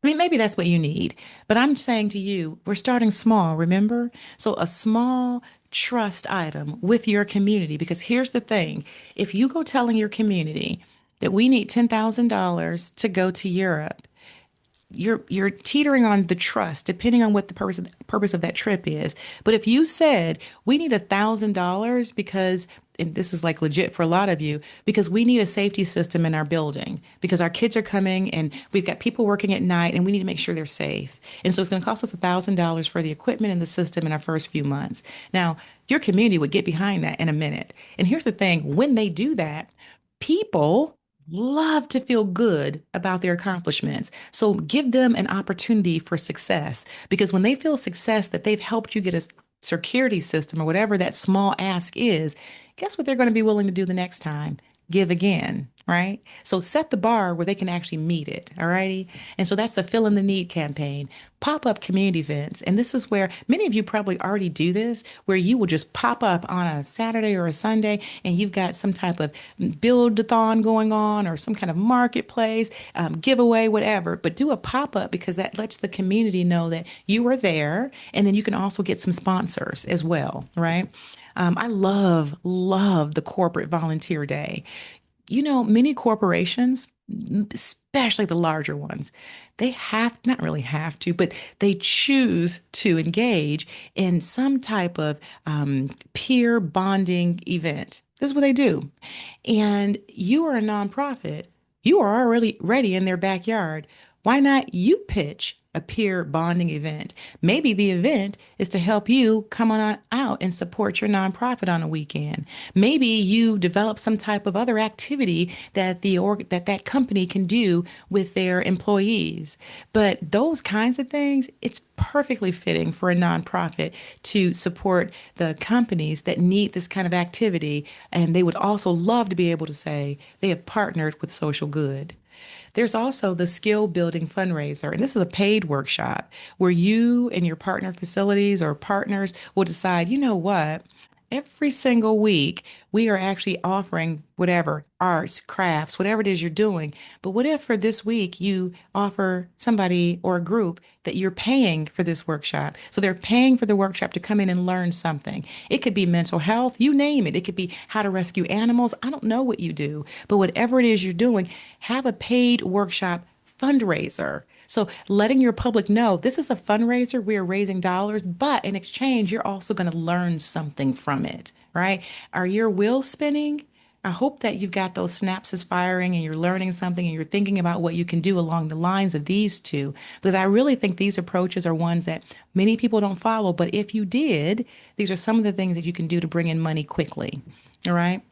I mean, maybe that's what you need, but I'm saying to you, we're starting small, remember? So a small trust item with your community, because here's the thing, if you go telling your community that we need $10,000 to go to Europe, you're teetering on the trust depending on what the purpose of that trip is. But if you said we need $1,000 because, and this is like legit for a lot of you, because we need a safety system in our building because our kids are coming and we've got people working at night and we need to make sure they're safe. And so it's going to cost us $1,000 for the equipment and the system in our first few months. Now, your community would get behind that in a minute. And here's the thing, when they do that, people love to feel good about their accomplishments. So give them an opportunity for success because when they feel success that they've helped you get a security system or whatever that small ask is, guess what they're going to be willing to do the next time? Give again, right? So set the bar where they can actually meet it, all righty? And so that's the fill in the need campaign. Pop up community events. And this is where many of you probably already do this, where you will just pop up on a Saturday or a Sunday and you've got some type of build-a-thon going on or some kind of marketplace, giveaway, whatever. But do a pop up because that lets the community know that you are there. And then you can also get some sponsors as well, right? I love the corporate volunteer day. You know, many corporations, especially the larger ones, they have, not really have to, but they choose to engage in some type of peer bonding event. This is what they do. And you are a nonprofit, you are already ready in their backyard. Why not you pitch a peer bonding event? Maybe the event is to help you come on out and support your nonprofit on a weekend. Maybe you develop some type of other activity that that company can do with their employees. But those kinds of things, it's perfectly fitting for a nonprofit to support the companies that need this kind of activity. And they would also love to be able to say they have partnered with social good. There's also the skill building fundraiser, and this is a paid workshop where you and your partner facilities or partners will decide, you know what? Every single week, we are actually offering whatever arts, crafts, whatever it is you're doing. But what if for this week you offer somebody or a group that you're paying for this workshop? So they're paying for the workshop to come in and learn something. It could be mental health, you name it. It could be how to rescue animals. I don't know what you do, but whatever it is you're doing, have a paid workshop fundraiser. So letting your public know this is a fundraiser, we are raising dollars, but in exchange, you're also going to learn something from it, right? Are your wheels spinning? I hope that you've got those synapses firing and you're learning something and you're thinking about what you can do along the lines of these two. Because I really think these approaches are ones that many people don't follow. But if you did, these are some of the things that you can do to bring in money quickly. All right.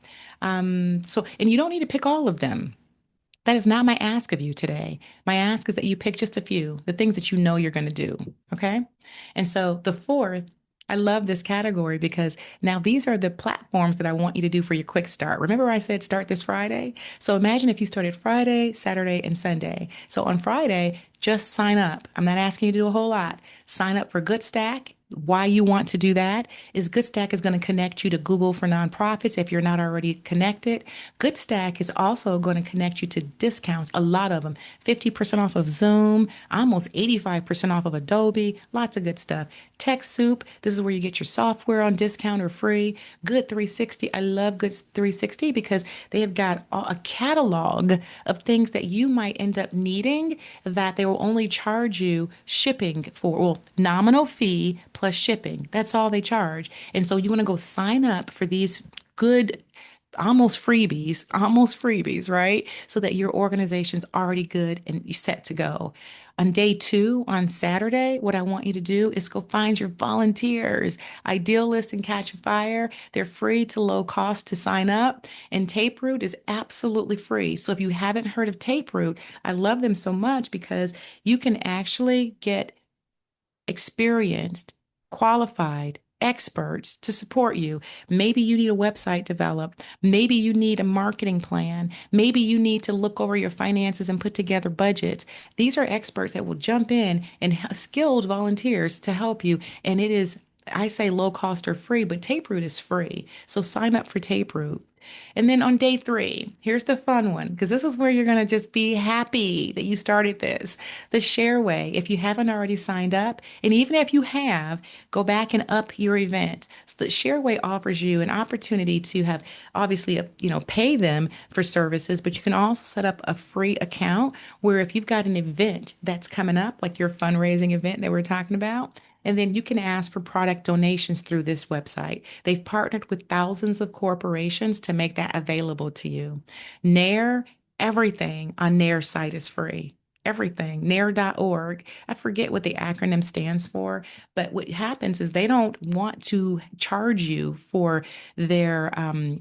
And you don't need to pick all of them. That is not my ask of you today. My ask is that you pick just a few, the things that you know you're going to do. Okay. And so the fourth, I love this category because now these are the platforms that I want you to do for your quick start. Remember, I said start this Friday? So imagine if you started Friday, Saturday, and Sunday. So on Friday, just sign up. I'm not asking you to do a whole lot. Sign up for Good Stack. Why you want to do that is Good Stack is going to connect you to Google for nonprofits if you're not already connected. Good Stack is also going to connect you to discounts, a lot of them, 50% off of Zoom, almost 85% off of Adobe, lots of good stuff. TechSoup, this is where you get your software on discount or free. Good 360, I love Good 360 because they have got a catalog of things that you might end up needing that they will only charge you shipping for, well, nominal fee plus shipping. That's all they charge. And so you want to go sign up for these good almost freebies, right? So that your organization's already good and you're set to go. On day two, on Saturday, what I want you to do is go find your volunteers. Idealist and Catch a Fire, they're free to low cost to sign up. And Taperoot is absolutely free. So if you haven't heard of Taperoot, I love them so much because you can actually get experienced qualified experts to support you. Maybe you need a website developed. Maybe you need a marketing plan. Maybe you need to look over your finances and put together budgets. These are experts that will jump in and skilled volunteers to help you. And it is, I say low cost or free, but Taproot is free. So sign up for Taproot. And then on day three, here's the fun one, because this is where you're going to just be happy that you started this. The Shareway, if you haven't already signed up, and even if you have, go back and up your event. So the Shareway offers you an opportunity to have obviously, pay them for services, but you can also set up a free account where if you've got an event that's coming up, like your fundraising event that we're talking about, and then you can ask for product donations through this website. They've partnered with thousands of corporations to make that available to you. Nair, everything on Nair's site is free. Everything, nair.org. I forget what the acronym stands for, but what happens is they don't want to charge you for their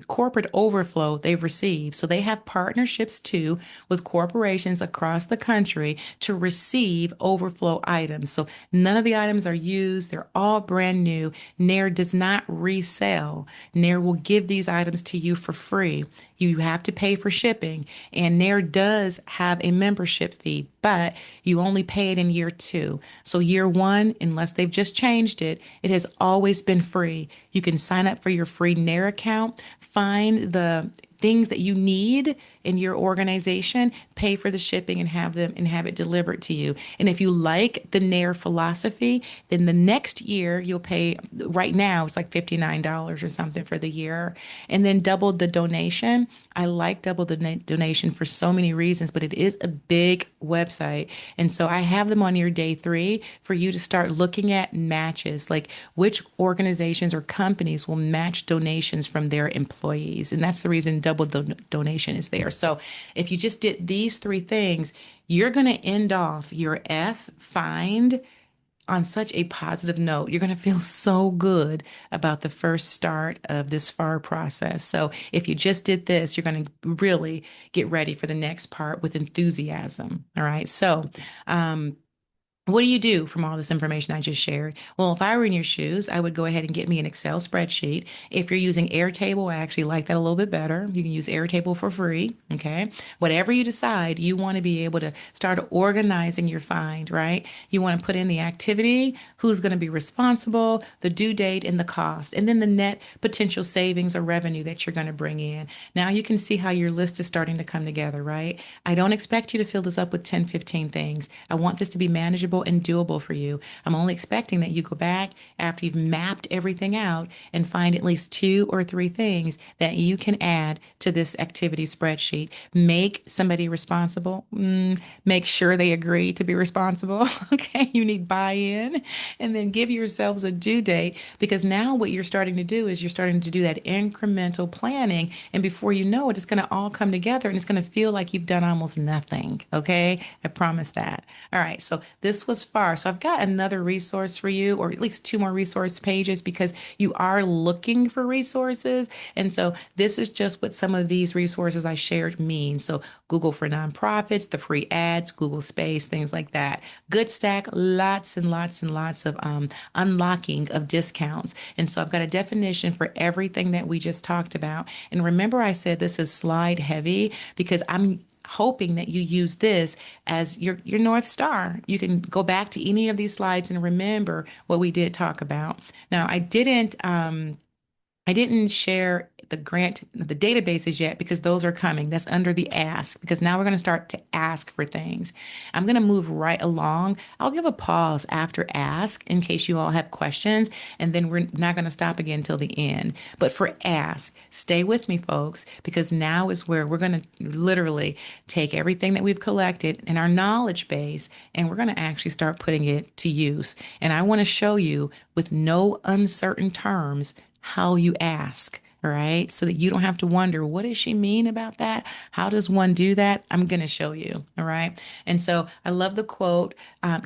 corporate overflow they've received. So they have partnerships too with corporations across the country to receive overflow items. So none of the items are used, they're all brand new. Nair does not resell. Nair will give these items to you for free. You have to pay for shipping, and Nair does have a membership fee, but you only pay it in year two. So, year one, unless they've just changed it, it has always been free. You can sign up for your free Nair account, find the things that you need in your organization, pay for the shipping and have it delivered to you. And if you like the Nair philosophy, then the next year you'll pay, right now it's like $59 or something for the year, and then double the donation. I like double the donation for so many reasons, but it is a big website. And so I have them on your day three for you to start looking at matches, like which organizations or companies will match donations from their employees. And that's the reason double donation is there. So if you just did these three things, you're going to end off your F find on such a positive note. You're going to feel so good about the first start of this FAR process. So if you just did this, you're going to really get ready for the next part with enthusiasm. All right. So, what do you do from all this information I just shared? Well, if I were in your shoes, I would go ahead and get me an Excel spreadsheet. If you're using Airtable, I actually like that a little bit better. You can use Airtable for free. Okay. Whatever you decide, you want to be able to start organizing your find, right? You want to put in the activity, who's going to be responsible, the due date, and the cost, and then the net potential savings or revenue that you're going to bring in. Now you can see how your list is starting to come together, right? I don't expect you to fill this up with 10, 15 things. I want this to be manageable and doable for you. I'm only expecting that you go back after you've mapped everything out and find at least two or three things that you can add to this activity spreadsheet. Make somebody responsible. Make sure they agree to be responsible. Okay, you need buy-in, and then give yourselves a due date, because now what you're starting to do is you're starting to do that incremental planning, and before you know it, it's going to all come together and it's going to feel like you've done almost nothing. Okay, I promise that. All right, so this was far. So I've got another resource for you, or at least two more resource pages, because you are looking for resources. And so this is just what some of these resources I shared mean. So Google for nonprofits, the free ads, Google Space, things like that. Good Stack, lots and lots and lots of unlocking of discounts. And so I've got a definition for everything that we just talked about. And remember, I said this is slide heavy because I'm hoping that you use this as your North Star. You can go back to any of these slides and remember what we did talk about. Now, I didn't share the databases yet because those are coming. That's under the ask, because now we're going to start to ask for things. I'm going to move right along. I'll give a pause after ask in case you all have questions, and then we're not going to stop again till the end. But for ask, stay with me, folks, because now is where we're going to literally take everything that we've collected in our knowledge base and we're going to actually start putting it to use. And I want to show you with no uncertain terms how you ask, all right? So that you don't have to wonder, what does she mean about that? How does one do that? I'm going to show you, all right? And so I love the quote,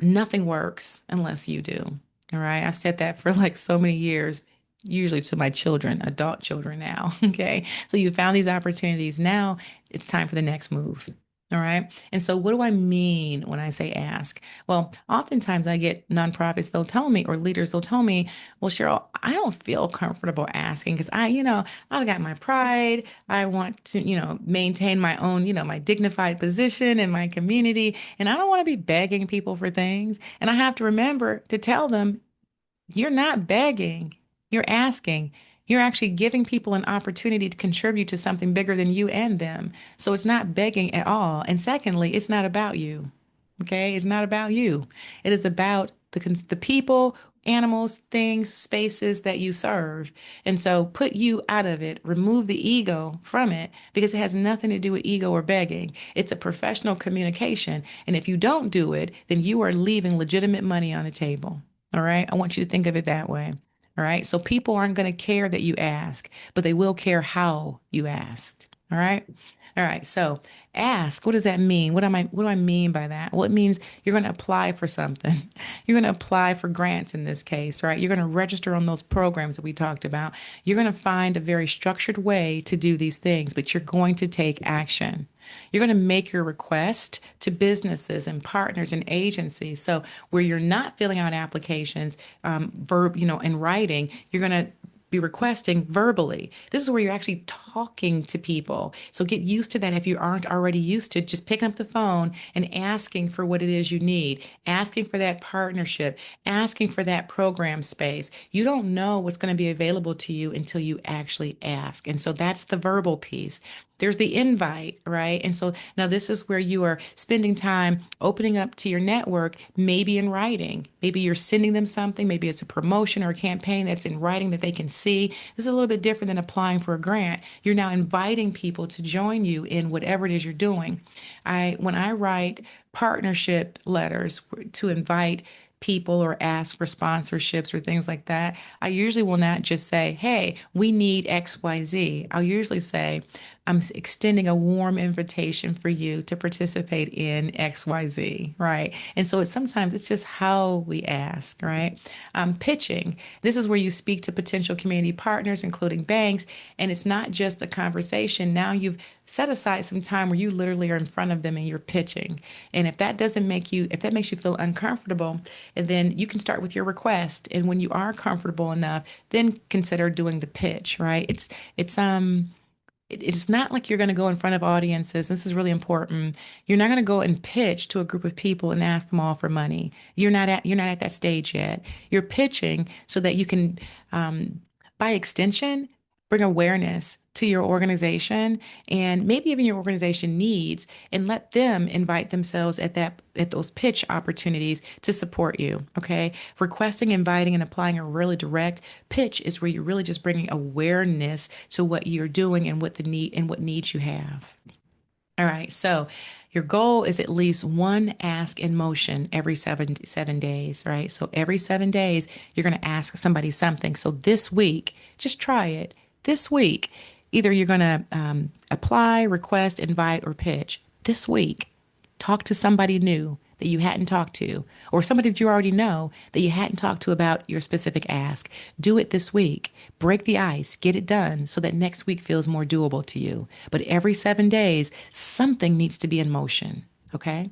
nothing works unless you do, all right? I've said that for like so many years, usually to my children, adult children now, okay? So you found these opportunities. Now it's time for the next move. All right. And so, what do I mean when I say ask? Well, oftentimes I get nonprofits, they'll tell me, or leaders, they'll tell me, well, Cheryl, I don't feel comfortable asking because I've got my pride. I want to, maintain my own, my dignified position in my community. And I don't want to be begging people for things. And I have to remember to tell them, you're not begging, you're asking. You're actually giving people an opportunity to contribute to something bigger than you and them. So it's not begging at all. And secondly, it's not about you. Okay? It's not about you. It is about the people, animals, things, spaces that you serve. And so put you out of it, remove the ego from it because it has nothing to do with ego or begging. It's a professional communication. And if you don't do it, then you are leaving legitimate money on the table. All right. I want you to think of it that way. All right. So people aren't going to care that you ask, but they will care how you asked. All right. All right. So ask, what does that mean? What do I mean by that? Well, it means you're going to apply for something. You're going to apply for grants in this case, right? You're going to register on those programs that we talked about. You're going to find a very structured way to do these things, but you're going to take action. You're going to make your request to businesses and partners and agencies. So where you're not filling out applications, in writing, you're going to be requesting verbally. This is where you're actually talking to people. So get used to that if you aren't already used to just picking up the phone and asking for what it is you need, asking for that partnership, asking for that program space. You don't know what's going to be available to you until you actually ask. And so that's the verbal piece. There's the invite, right? And so now this is where you are spending time opening up to your network, maybe in writing. Maybe you're sending them something. Maybe it's a promotion or a campaign that's in writing that they can see. This is a little bit different than applying for a grant. You're now inviting people to join you in whatever it is you're doing. When I write partnership letters to invite people or ask for sponsorships or things like that, I usually will not just say, hey, we need XYZ. I'll usually say, I'm extending a warm invitation for you to participate in XYZ, right? And so it's just how we ask, right? Pitching. This is where you speak to potential community partners, including banks, and it's not just a conversation. Now you've set aside some time where you literally are in front of them and you're pitching. And if that makes you feel uncomfortable, and then you can start with your request. And when you are comfortable enough, then consider doing the pitch, right? It's it's not like you're going to go in front of audiences. This is really important. You're not going to go and pitch to a group of people and ask them all for money. You're not at that stage yet. You're pitching so that you can, by extension, bring awareness to your organization and maybe even your organization needs, and let them invite themselves at those pitch opportunities to support you. Okay, requesting, inviting, and applying a really direct pitch is where you're really just bringing awareness to what you're doing and what the need and what needs you have. All right. So your goal is at least one ask in motion every 7 days, right? So every 7 days, you're going to ask somebody something. So this week, just try it. This week, either you're going to apply, request, invite, or pitch. This week, talk to somebody new that you hadn't talked to, or somebody that you already know that you hadn't talked to about your specific ask. Do it this week. Break the ice, get it done so that next week feels more doable to you. But every 7 days, something needs to be in motion. Okay.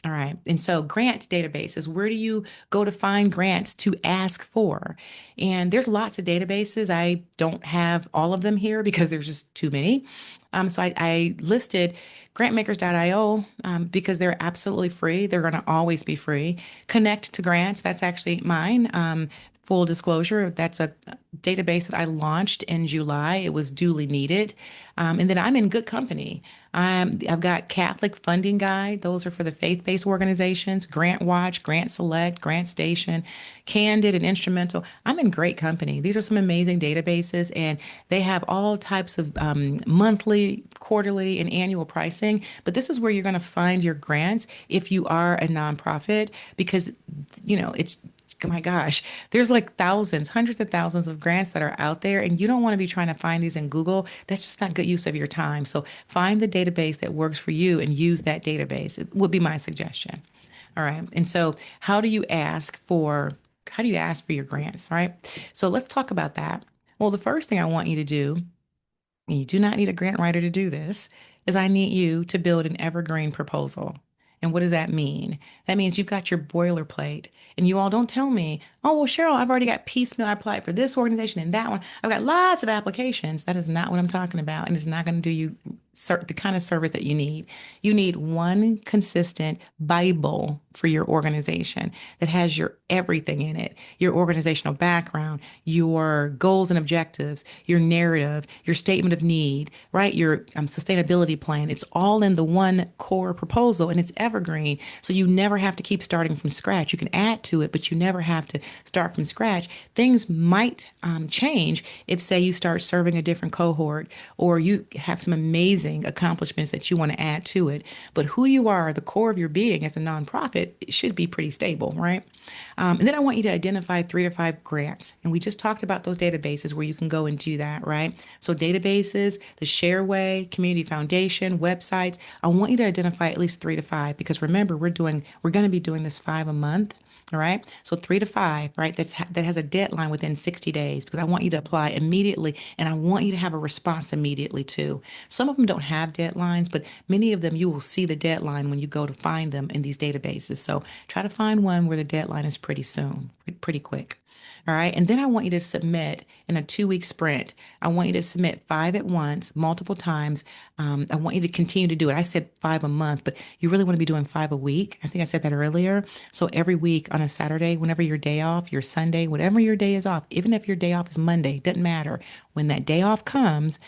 All right. And so grant databases, where do you go to find grants to ask for? And there's lots of databases. I don't have all of them here because there's just too many. So I listed grantmakers.io because they're absolutely free. They're going to always be free. Connect to Grants, that's actually mine. Full disclosure, that's a database that I launched in July. It was duly needed. And then I'm in good company. I've got Catholic Funding Guide. Those are for the faith-based organizations. Grant Watch, Grant Select, Grant Station, Candid, and Instrumental. I'm in great company. These are some amazing databases, and they have all types of monthly, quarterly, and annual pricing. But this is where you're going to find your grants if you are a nonprofit, because it's, oh my gosh, there's like thousands, hundreds of thousands of grants that are out there, and you don't want to be trying to find these in Google. That's just not good use of your time. So find the database that works for you and use that database. It would be my suggestion. All right. And so how do you ask for your grants, right? So let's talk about that. Well, the first thing I want you to do, and you do not need a grant writer to do this, is I need you to build an evergreen proposal. And what does that mean? That means you've got your boilerplate and you all don't tell me, oh, well, Cheryl, I've already got piecemeal. I applied for this organization and that one. I've got lots of applications. That is not what I'm talking about. And it's not going to do you the kind of service that you need. You need one consistent Bible for your organization that has your everything in it, your organizational background, your goals and objectives, your narrative, your statement of need, right? Your sustainability plan. It's all in the one core proposal and it's evergreen. So you never have to keep starting from scratch. You can add to it, but you never have to start from scratch. Things might change if, say, you start serving a different cohort or you have some amazing accomplishments that you want to add to it. But who you are, the core of your being as a nonprofit, it should be pretty stable, right? And then I want you to identify 3 to 5 grants. And we just talked about those databases where you can go and do that, right? So, databases, the Shareway, Community Foundation, websites. I want you to identify at least 3 to 5 because remember, we're going to be doing this 5 a month. All right. So 3 to 5, right? That has a deadline within 60 days because I want you to apply immediately and I want you to have a response immediately too. Some of them don't have deadlines, but many of them you will see the deadline when you go to find them in these databases. So try to find one where the deadline is pretty soon, pretty quick. All right. And then I want you to submit in a 2 week sprint. I want you to submit 5 at once, multiple times. I want you to continue to do it. I said 5 a month, but you really want to be doing 5 a week. I think I said that earlier. So every week on a Saturday, whenever your day off, your Sunday, whatever your day is off, even if your day off is Monday, doesn't matter. When that day off comes,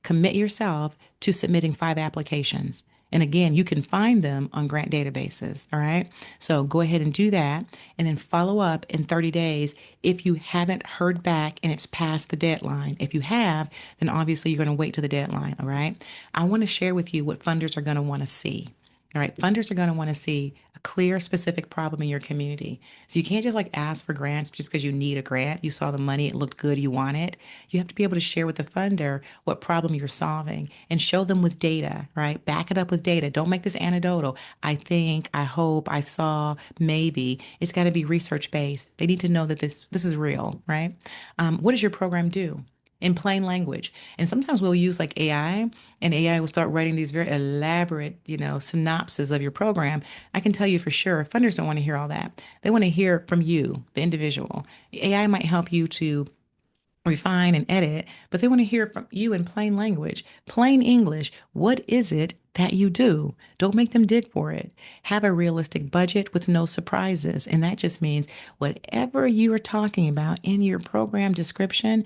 commit yourself to submitting 5 applications. And again, you can find them on grant databases. All right. So go ahead and do that and then follow up in 30 days if you haven't heard back and it's past the deadline. If you have, then obviously you're going to wait to the deadline. All right. I want to share with you what funders are going to want to see. All right. Funders are going to want to see a clear, specific problem in your community. So you can't just like ask for grants just because you need a grant. You saw the money, it looked good, you want it. You have to be able to share with the funder what problem you're solving and show them with data, right? Back it up with data. Don't make this anecdotal. I think, I hope, I saw, maybe. It's got to be research based. They need to know that this is real, right? What does your program do? In plain language. And sometimes we'll use like AI and AI will start writing these very elaborate, synopses of your program. I can tell you for sure, funders don't want to hear all that. They want to hear from you, the individual. AI might help you to refine and edit, but they want to hear from you in plain language, plain English. What is it that you do? Don't make them dig for it. Have a realistic budget with no surprises. And that just means whatever you are talking about in your program description,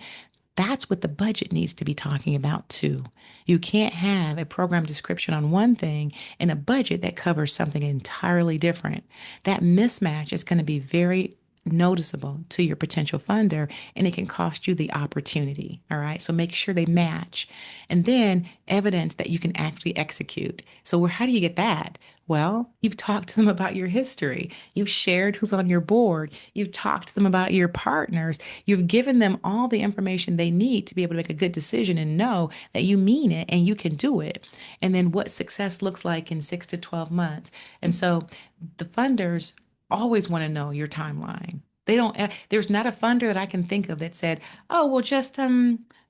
that's what the budget needs to be talking about too. You can't have a program description on one thing and a budget that covers something entirely different. That mismatch is going to be very noticeable to your potential funder and it can cost you the opportunity. All right. So make sure they match. And then evidence that you can actually execute. So how do you get that? Well, you've talked to them about your history. You've shared who's on your board. You've talked to them about your partners. You've given them all the information they need to be able to make a good decision and know that you mean it and you can do it. And then what success looks like in 6 to 12 months. And so the funders always want to know your timeline. They don't, there's not a funder that I can think of that said, oh, well, just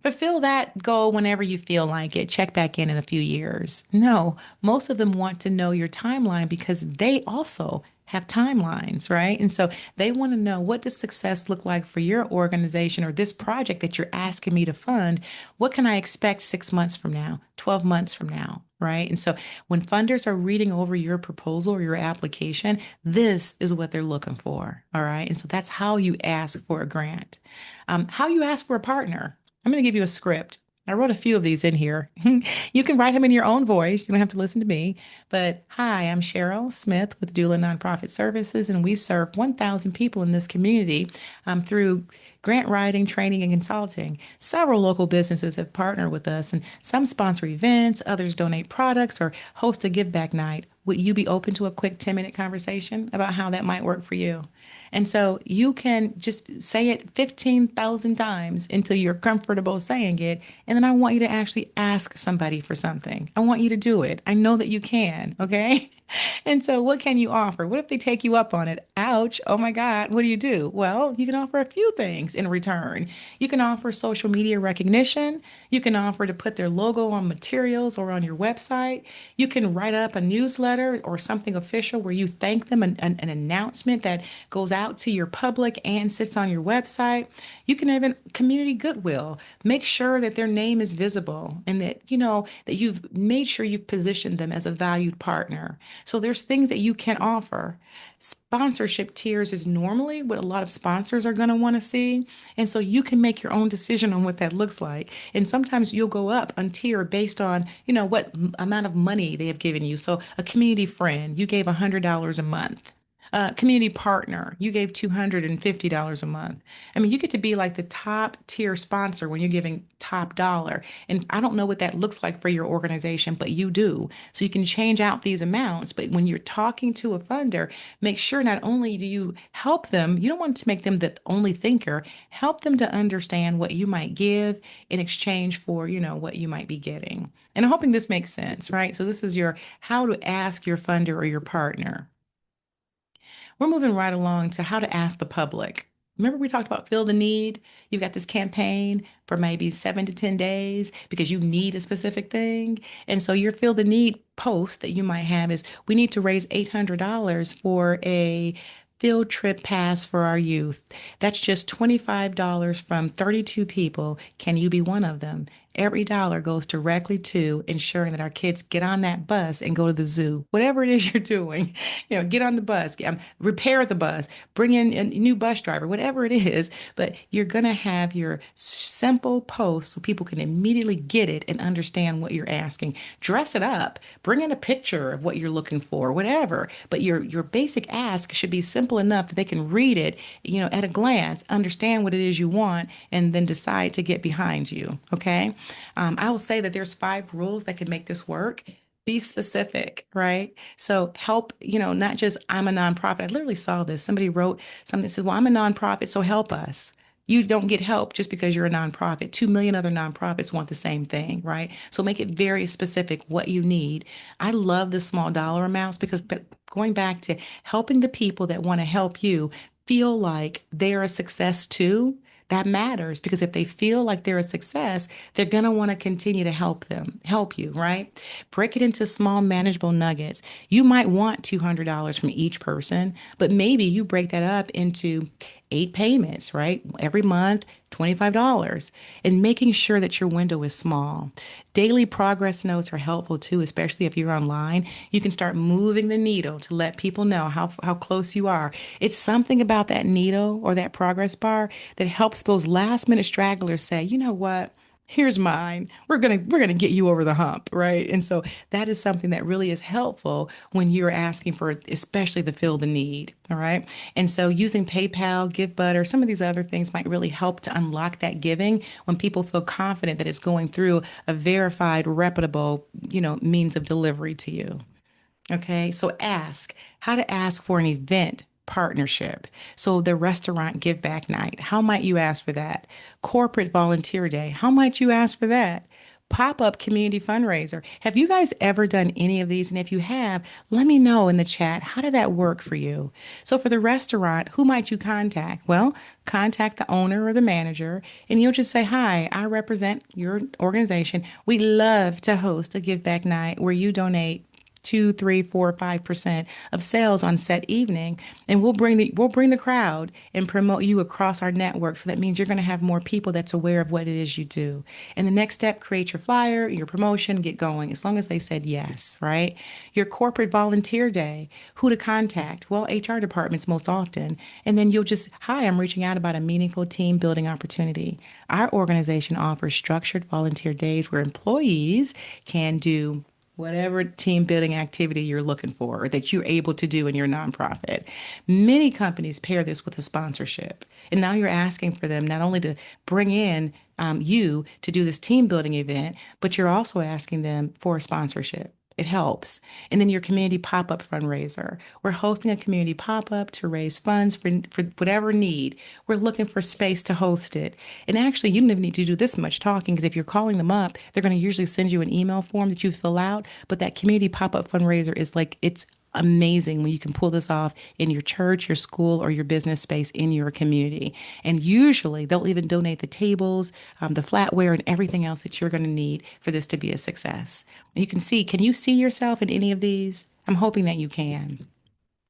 fulfill that goal whenever you feel like it. Check back in a few years. No, most of them want to know your timeline because they also have timelines, right? And so they want to know, what does success look like for your organization or this project that you're asking me to fund? What can I expect 6 months from now, 12 months from now? Right. And so when funders are reading over your proposal or your application, this is what they're looking for. All right. And so that's how you ask for a grant. How you ask for a partner. I'm going to give you a script. I wrote a few of these in here. You can write them in your own voice. You don't have to listen to me. But hi, I'm Cheryl Smith with Doula Nonprofit Services, and we serve 1,000 people in this community through grant writing, training, and consulting. Several local businesses have partnered with us, and some sponsor events, others donate products, or host a give back night. Would you be open to a quick 10-minute conversation about how that might work for you? And so you can just say it 15,000 times until you're comfortable saying it. And then I want you to actually ask somebody for something. I want you to do it. I know that you can. Okay. And so, what can you offer? What if they take you up on it? Ouch. Oh my God. What do you do? Well, you can offer a few things in return. You can offer social media recognition. You can offer to put their logo on materials or on your website. You can write up a newsletter or something official where you thank them, an announcement that goes out to your public and sits on your website. You can even community goodwill. Make sure that their name is visible and that, that you've made sure you've positioned them as a valued partner. So there's things that you can offer. Sponsorship tiers is normally what a lot of sponsors are going to want to see. And so you can make your own decision on what that looks like. And sometimes you'll go up on tier based on, what amount of money they have given you. So a community friend, you gave $100 a month. Community partner, you gave $250 a month. I mean, you get to be like the top tier sponsor when you're giving top dollar. And I don't know what that looks like for your organization, but you do. So you can change out these amounts. But when you're talking to a funder, make sure not only do you help them, you don't want to make them the only thinker, help them to understand what you might give in exchange for, what you might be getting. And I'm hoping this makes sense, right? So this is your how to ask your funder or your partner. We're moving right along to how to ask the public. Remember, we talked about feel the need? You've got this campaign for maybe 7 to 10 days because you need a specific thing. And so your feel the need post that you might have is we need to raise $800 for a field trip pass for our youth. That's just $25 from 32 people. Can you be one of them? Every dollar goes directly to ensuring that our kids get on that bus and go to the zoo. Whatever it is you're doing, get on the bus, repair the bus, bring in a new bus driver, whatever it is. But you're going to have your simple post so people can immediately get it and understand what you're asking. Dress it up, bring in a picture of what you're looking for, whatever. But your basic ask should be simple enough that they can read it, at a glance, understand what it is you want, and then decide to get behind you. Okay. I will say that there's 5 rules that can make this work. Be specific, right? So help, not just I'm a nonprofit. I literally saw this. Somebody wrote something that says, well, I'm a nonprofit, so help us. You don't get help just because you're a nonprofit. 2 million other nonprofits want the same thing, right? So make it very specific what you need. I love the small dollar amounts because going back to helping the people that want to help you feel like they're a success too, that matters because if they feel like they're a success, they're going to want to continue to help you, right? Break it into small, manageable nuggets. You might want $200 from each person, but maybe you break that up into 8 payments, right? Every month, $25, and making sure that your window is small. Daily progress notes are helpful too, especially if you're online. You can start moving the needle to let people know how close you are. It's something about that needle or that progress bar that helps those last minute stragglers say, you know what? Here's mine. We're gonna get you over the hump, right? And so that is something that really is helpful when you're asking for, especially the fill the need. All right. And so using PayPal, GiveButter, some of these other things might really help to unlock that giving when people feel confident that it's going through a verified, reputable, means of delivery to you. Okay, so ask how to ask for an event partnership. So the restaurant give back night, how might you ask for that? Corporate volunteer day, how might you ask for that? Pop-up community fundraiser. Have you guys ever done any of these? And if you have, let me know in the chat. How did that work for you? So for the restaurant, who might you contact? Well, contact the owner or the manager, and you'll just say, hi, I represent your organization. We love to host a give back night where you donate 2, 3, 4, 5% of sales on set evening, and we'll bring the crowd and promote you across our network. So that means you're going to have more people that's aware of what it is you do. And the next step, create your flyer, your promotion, get going. As long as they said yes, right? Your corporate volunteer day, who to contact? Well, HR departments most often, and then you'll just, hi, I'm reaching out about a meaningful team building opportunity. Our organization offers structured volunteer days where employees can do whatever team building activity you're looking for or that you're able to do in your nonprofit. Many companies pair this with a sponsorship. And now you're asking for them not only to bring in you to do this team building event, but you're also asking them for a sponsorship. It helps. And then your community pop up fundraiser. We're hosting a community pop up to raise funds for whatever need. We're looking for space to host it. And actually, you don't even need to do this much talking because if you're calling them up, they're going to usually send you an email form that you fill out. But that community pop up fundraiser is like it's amazing when you can pull this off in your church, your school, or your business space in your community. And usually they'll even donate the tables, the flatware, and everything else that you're going to need for this to be a success. You can you see yourself in any of these? I'm hoping that you can.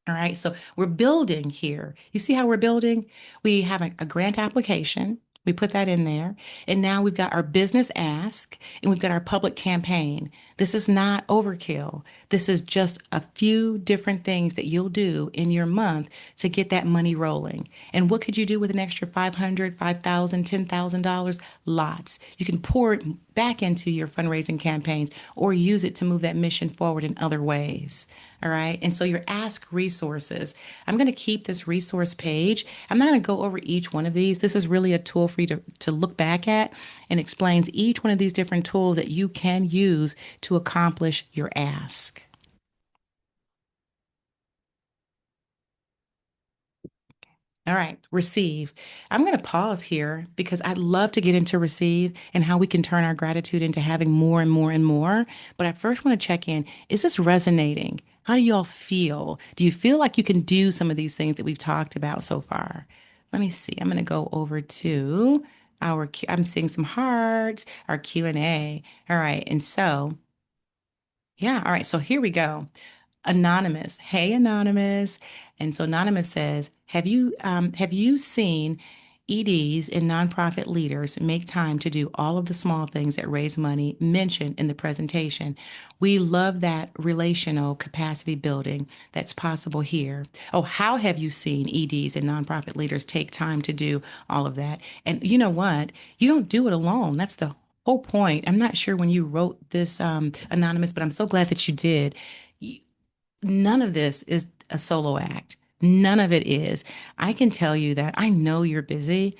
All right, so we're building here. You see how we're building? We have a grant application. We put that in there. And now we've got our business ask and we've got our public campaign. This is not overkill. This is just a few different things that you'll do in your month to get that money rolling. And what could you do with an extra 500, 5,000, $10,000? Lots. You can pour it back into your fundraising campaigns or use it to move that mission forward in other ways. All right. And so your ask resources, I'm going to keep this resource page. I'm not going to go over each one of these. This is really a tool for you to look back at and explains each one of these different tools that you can use to accomplish your ask. All right, receive. I'm going to pause here because I'd love to get into receive and how we can turn our gratitude into having more and more and more. But I first want to check in. Is this resonating? How do you all feel? Do you feel like you can do some of these things that we've talked about so far? Let me see. I'm going to go over to I'm seeing some hearts, our Q&A. All right. And so, yeah. All right. So here we go. Anonymous. Hey, Anonymous. And so Anonymous says, have you seen EDs and nonprofit leaders make time to do all of the small things that raise money mentioned in the presentation? We love that relational capacity building that's possible here. Oh, how have you seen EDs and nonprofit leaders take time to do all of that? And you know what? You don't do it alone. That's the whole point. I'm not sure when you wrote this, Anonymous, but I'm so glad that you did. None of this is a solo act. None of it is. I can tell you that I know you're busy.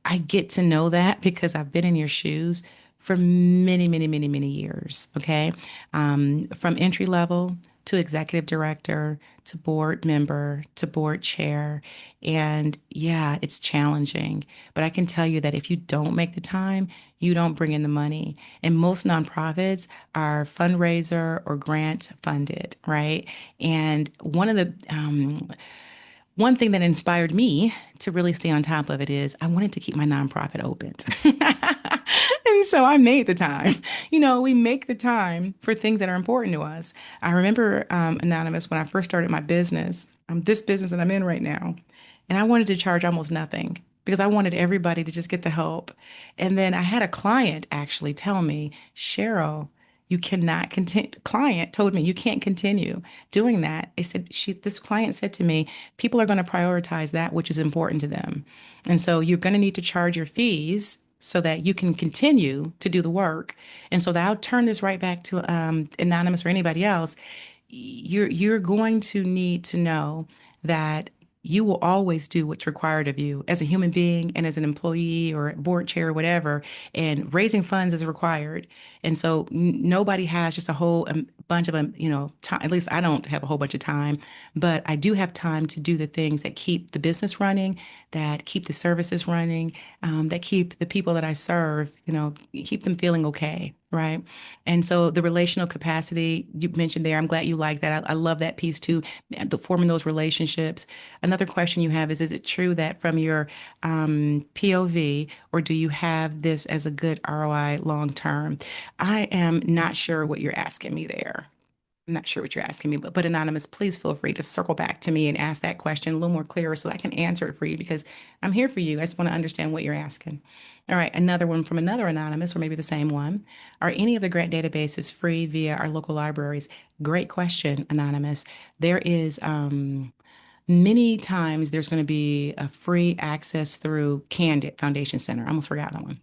I get to know that because I've been in your shoes for many, many, many, many years. Okay. From entry level to executive director to board member to board chair. And yeah, it's challenging. But I can tell you that if you don't make the time, you don't bring in the money. And most nonprofits are fundraiser or grant funded, right? And one thing that inspired me to really stay on top of it is I wanted to keep my nonprofit open. And so I made the time. We make the time for things that are important to us. I remember, Anonymous, when I first started my business, this business that I'm in right now, and I wanted to charge almost nothing because I wanted everybody to just get the help. And then I had a client actually tell me, Cheryl, you cannot continue. Client told me you can't continue doing that. This client said to me, people are going to prioritize that which is important to them. And so you're going to need to charge your fees so that you can continue to do the work. And so that I'll turn this right back to Anonymous or anybody else. You're going to need to know that you will always do what's required of you as a human being and as an employee or board chair or whatever. And raising funds is required. And so nobody has just a whole bunch of, time. At least I don't have a whole bunch of time, but I do have time to do the things that keep the business running, that keep the services running, that keep the people that I serve, keep them feeling okay. Right. And so the relational capacity you mentioned there, I'm glad you like that. I love that piece too, forming those relationships. Another question you have is it true that from your POV, or do you have this as a good ROI long term? I am not sure what you're asking me there. I'm not sure what you're asking me, but Anonymous, please feel free to circle back to me and ask that question a little more clearer so that I can answer it for you because I'm here for you. I just want to understand what you're asking. All right, another one from another Anonymous, or maybe the same one. Are any of the grant databases free via our local libraries? Great question, Anonymous. There is many times there's going to be a free access through Candid Foundation Center. I almost forgot that one.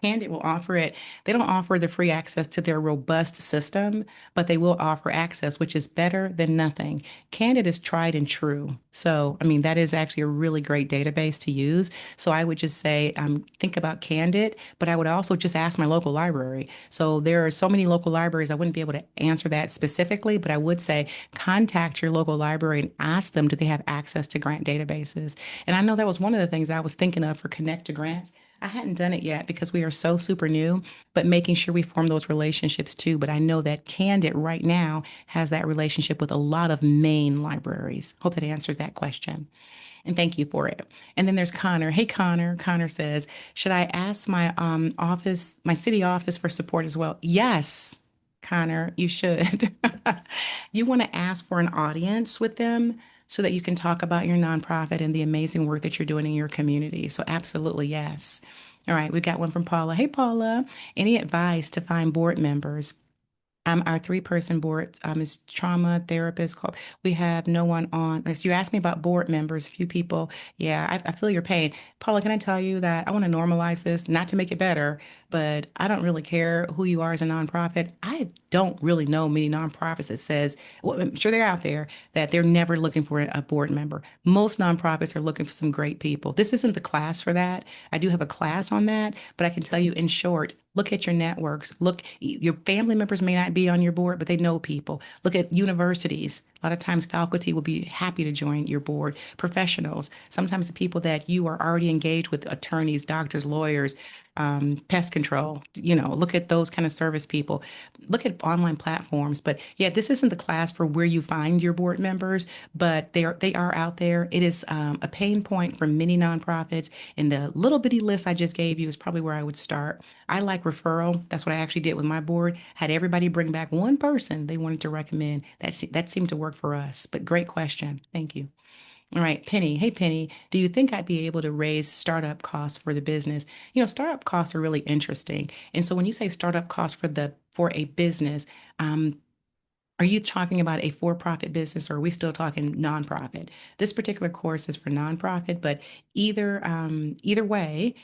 Candid will offer it. They don't offer the free access to their robust system, but they will offer access, which is better than nothing. Candid is tried and true. So, I mean, that is actually a really great database to use. So I would just say, think about Candid, but I would also just ask my local library. So there are so many local libraries, I wouldn't be able to answer that specifically, but I would say contact your local library and ask them, do they have access to grant databases? And I know that was one of the things I was thinking of for Connect to Grants. I hadn't done it yet because we are so super new, but making sure we form those relationships too. But I know that Candid right now has that relationship with a lot of main libraries. Hope that answers that question. And thank you for it. And then there's Connor. Hey, Connor. Connor says, should I ask my office, my city office for support as well? Yes, Connor, you should. You want to ask for an audience with them so that you can talk about your nonprofit and the amazing work that you're doing in your community. So absolutely, yes. All right, we got one from Paula. Hey, Paula, any advice to find board members? Our three-person board is trauma therapist. We have no one on. Or so you asked me about board members, few people. Yeah, I feel your pain. Paula, can I tell you that I want to normalize this, not to make it better, but I don't really care who you are as a nonprofit. I don't really know many nonprofits that says, well, I'm sure they're out there, that they're never looking for a board member. Most nonprofits are looking for some great people. This isn't the class for that. I do have a class on that, but I can tell you in short, look at your networks. Look, your family members may not be on your board, but they know people. Look at universities. A lot of times, faculty will be happy to join your board. Professionals, sometimes the people that you are already engaged with, attorneys, doctors, lawyers, pest control, look at those kind of service people. Look at online platforms. But yeah, this isn't the class for where you find your board members, but they are out there. It is a pain point for many nonprofits. And the little bitty list I just gave you is probably where I would start. I like referral. That's what I actually did with my board. Had everybody bring back one person they wanted to recommend. That seemed to work for us. But great question. Thank you. All right, Penny. Hey, Penny, do you think I'd be able to raise startup costs for the business? Startup costs are really interesting. And so when you say startup costs for a business, um, are you talking about a for-profit business or are we still talking nonprofit? This particular course is for nonprofit, but either way,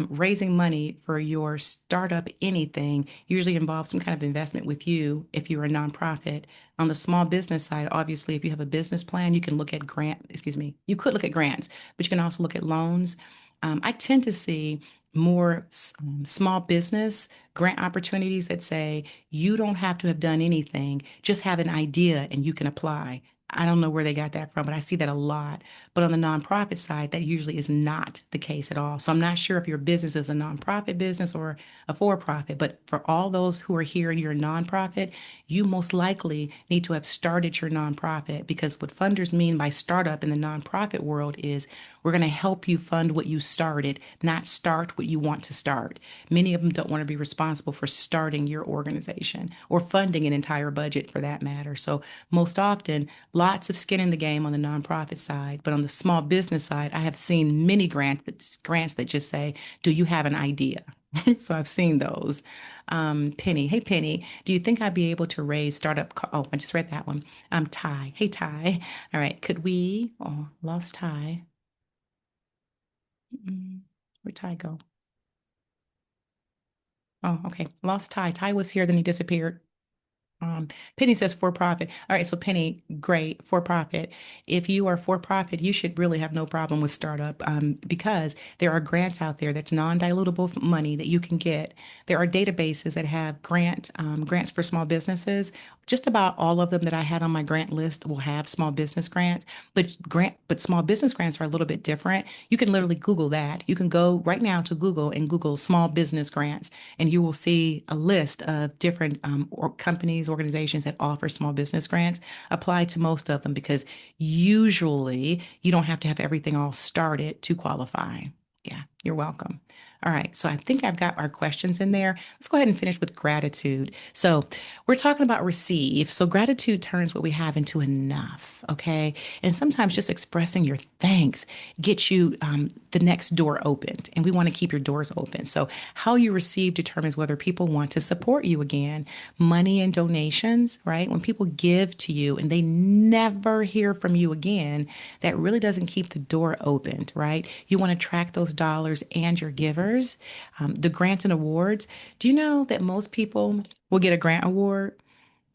raising money for your startup anything usually involves some kind of investment with you if you're a nonprofit. On the small business side, obviously, if you have a business plan, you can look at you could look at grants, but you can also look at loans. I tend to see more small business grant opportunities that say you don't have to have done anything, just have an idea and you can apply. I don't know where they got that from, but I see that a lot. But on the nonprofit side, that usually is not the case at all. So I'm not sure if your business is a nonprofit business or a for profit, but for all those who are here and you're a nonprofit, you most likely need to have started your nonprofit because what funders mean by startup in the nonprofit world is we're going to help you fund what you started, not start what you want to start. Many of them don't want to be responsible for starting your organization or funding an entire budget for that matter. So, most often, lots of skin in the game on the nonprofit side. But on the small business side, I have seen many grants that just say, do you have an idea? So, I've seen those. Penny, hey Penny, do you think I'd be able to raise startup? Oh, I just read that one. Ty, hey Ty. All right, could we? Oh, lost Ty. Where'd Ty go? Oh, okay. Lost Ty. Ty was here, then he disappeared. Penny says for profit. All right, so Penny, great, for profit. If you are for profit, you should really have no problem with startup because there are grants out there that's non-dilutable money that you can get. There are databases that have grants for small businesses. Just about all of them that I had on my grant list will have small business grants, but small business grants are a little bit different. You can literally Google that. You can go right now to Google and Google small business grants and you will see a list of different companies, organizations that offer small business grants. Apply to most of them because usually you don't have to have everything all started to qualify. Yeah, you're welcome. All right, so I think I've got our questions in there. Let's go ahead and finish with gratitude. So, we're talking about receive. So, gratitude turns what we have into enough, okay? And sometimes just expressing your thanks gets you the next door opened, and we want to keep your doors open. So, how you receive determines whether people want to support you again. Money and donations, right? When people give to you and they never hear from you again, that really doesn't keep the door opened, right? You want to track those dollars and your givers. The grants and awards. Do you know that most people will get a grant award?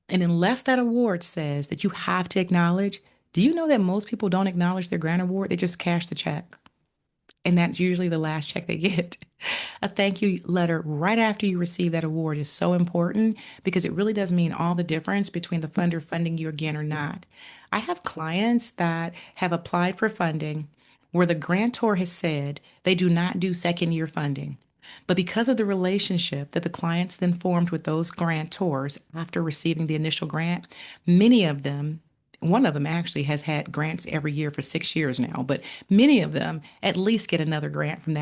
And unless that award says that you have to acknowledge, do you know that most people don't acknowledge their grant award? They just cash the check. And that's usually the last check they get. A thank you letter right after you receive that award is so important because it really does mean all the difference between the funder funding you again or not. I have clients that have applied for funding, where the grantor has said they do not do second year funding. But because of the relationship that the clients then formed with those grantors after receiving the initial grant, many of them, one of them actually has had grants every year for 6 years now, but many of them at least get another grant from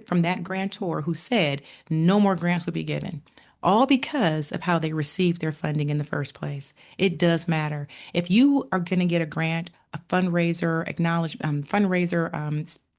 from that grantor who said no more grants will be given. All because of how they received their funding in the first place. It does matter. If you are going to get a grant, a fundraiser,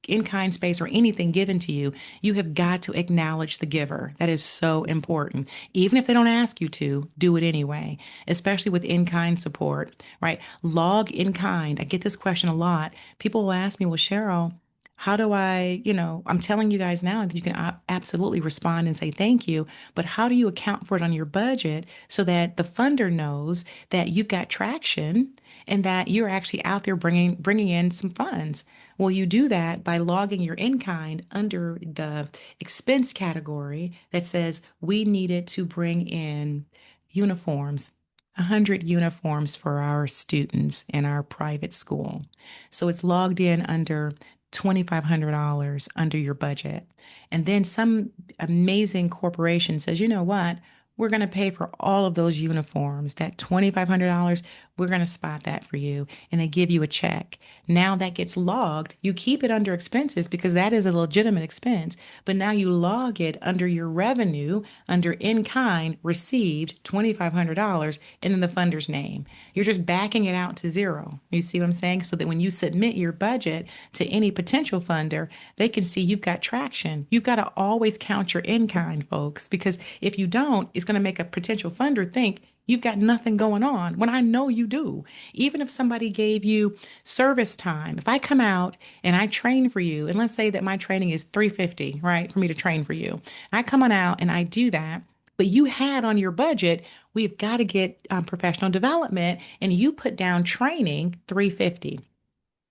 in-kind space or anything given to you, you have got to acknowledge the giver. That is so important. Even if they don't ask you to, do it anyway, especially with in-kind support, right? Log in-kind. I get this question a lot. People will ask me, well, Cheryl, how do I'm telling you guys now that you can absolutely respond and say thank you, but how do you account for it on your budget so that the funder knows that you've got traction and that you're actually out there bringing in some funds? Well, you do that by logging your in kind under the expense category that says we needed to bring in uniforms, 100 uniforms for our students in our private school. So it's logged in under $2,500 under your budget. And then some amazing corporation says, you know what? We're going to pay for all of those uniforms. That $2,500, we're going to spot that for you. And they give you a check. Now that gets logged. You keep it under expenses because that is a legitimate expense. But now you log it under your revenue, under in kind received $2,500, and then the funder's name. You're just backing it out to zero. You see what I'm saying? So that when you submit your budget to any potential funder, they can see you've got traction. You've got to always count your in kind, folks, because if you don't, it's going to make a potential funder think you've got nothing going on when I know you do. Even if somebody gave you service time, if I come out and I train for you, and let's say that my training is $350, right, for me to train for you, I come on out and I do that, but you had on your budget, we've got to get professional development, and you put down training $350.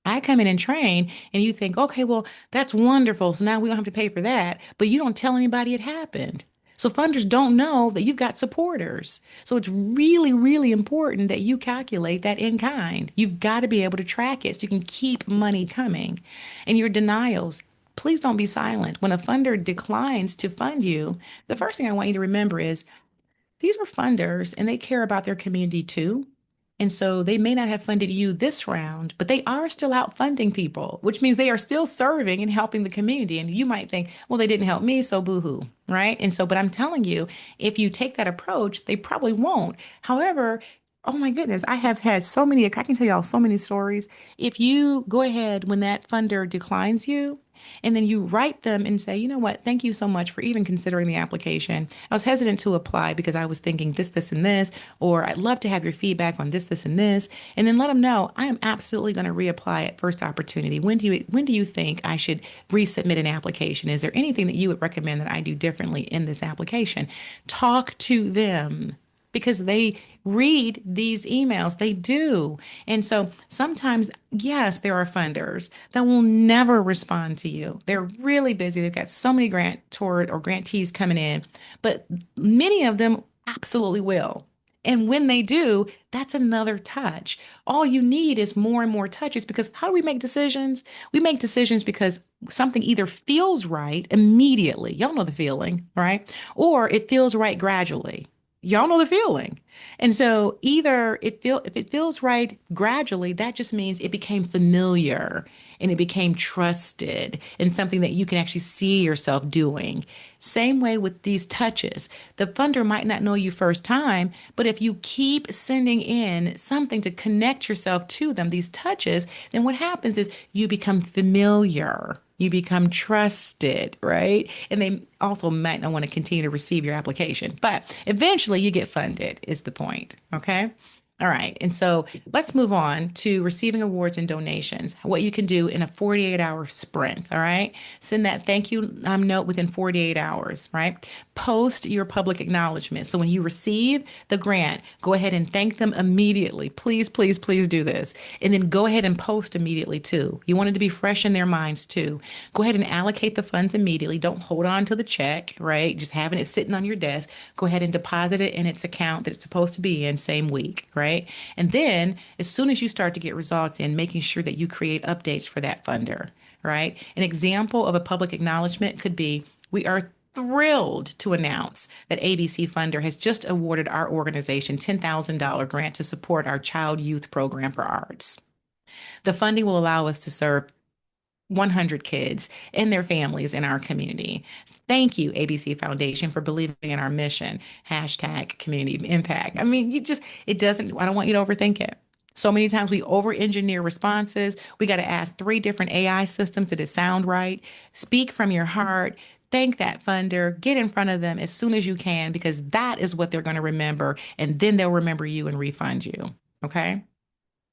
I come in and train, and you think, okay, well, that's wonderful. So now we don't have to pay for that, but you don't tell anybody it happened. So funders don't know that you've got supporters. So it's really, really important that you calculate that in kind. You've got to be able to track it so you can keep money coming. And your denials, please don't be silent. When a funder declines to fund you, the first thing I want you to remember is these are funders and they care about their community too. And so they may not have funded you this round, but they are still out funding people, which means they are still serving and helping the community. And you might think, well, they didn't help me, so boo-hoo, right? And so, but I'm telling you, if you take that approach, they probably won't. However, oh my goodness, I have had so many, I can tell y'all so many stories. If you go ahead when that funder declines you, and then you write them and say, you know what, thank you so much for even considering the application. I was hesitant to apply because I was thinking this, and this, or I'd love to have your feedback on this, and this. And then let them know I am absolutely going to reapply at first opportunity. When do you think I should resubmit an application? Is there anything that you would recommend that I do differently in this application? Talk to them because they read these emails. They do. And so sometimes, yes, there are funders that will never respond to you. They're really busy. They've got so many grantor or grantees coming in, but many of them absolutely will. And when they do, that's another touch. All you need is more and more touches because how do we make decisions? We make decisions because something either feels right immediately. Y'all know the feeling, right? Or it feels right gradually. Y'all know the feeling. And so either if it feels right gradually, that just means it became familiar and it became trusted and something that you can actually see yourself doing. Same way with these touches. The funder might not know you first time, but if you keep sending in something to connect yourself to them, these touches, then what happens is you become familiar. You become trusted, right? And they also might not want to continue to receive your application, but eventually you get funded, is the point. Okay. All right. And so let's move on to receiving awards and donations, what you can do in a 48-hour sprint. All right. Send that thank you note within 48 hours, right? Post your public acknowledgement. So when you receive the grant, go ahead and thank them immediately. Please, please, please do this. And then go ahead and post immediately too. You want it to be fresh in their minds too. Go ahead and allocate the funds immediately. Don't hold on to the check, right? Just having it sitting on your desk. Go ahead and deposit it in its account that it's supposed to be in same week, right? And then as soon as you start to get results in, making sure that you create updates for that funder. right? An example of a public acknowledgement could be we are thrilled to announce that ABC Funder has just awarded our organization $10,000 grant to support our child youth program for arts. The funding will allow us to serve 100 kids and their families in our community. Thank you, ABC Foundation, for believing in our mission. Hashtag community impact. I mean, it doesn't, I don't want you to overthink it. So many times we over engineer responses. We got to ask three different AI systems, did it sound right? Speak from your heart. Thank that funder. Get in front of them as soon as you can because that is what they're going to remember. And then they'll remember you and refund you. Okay.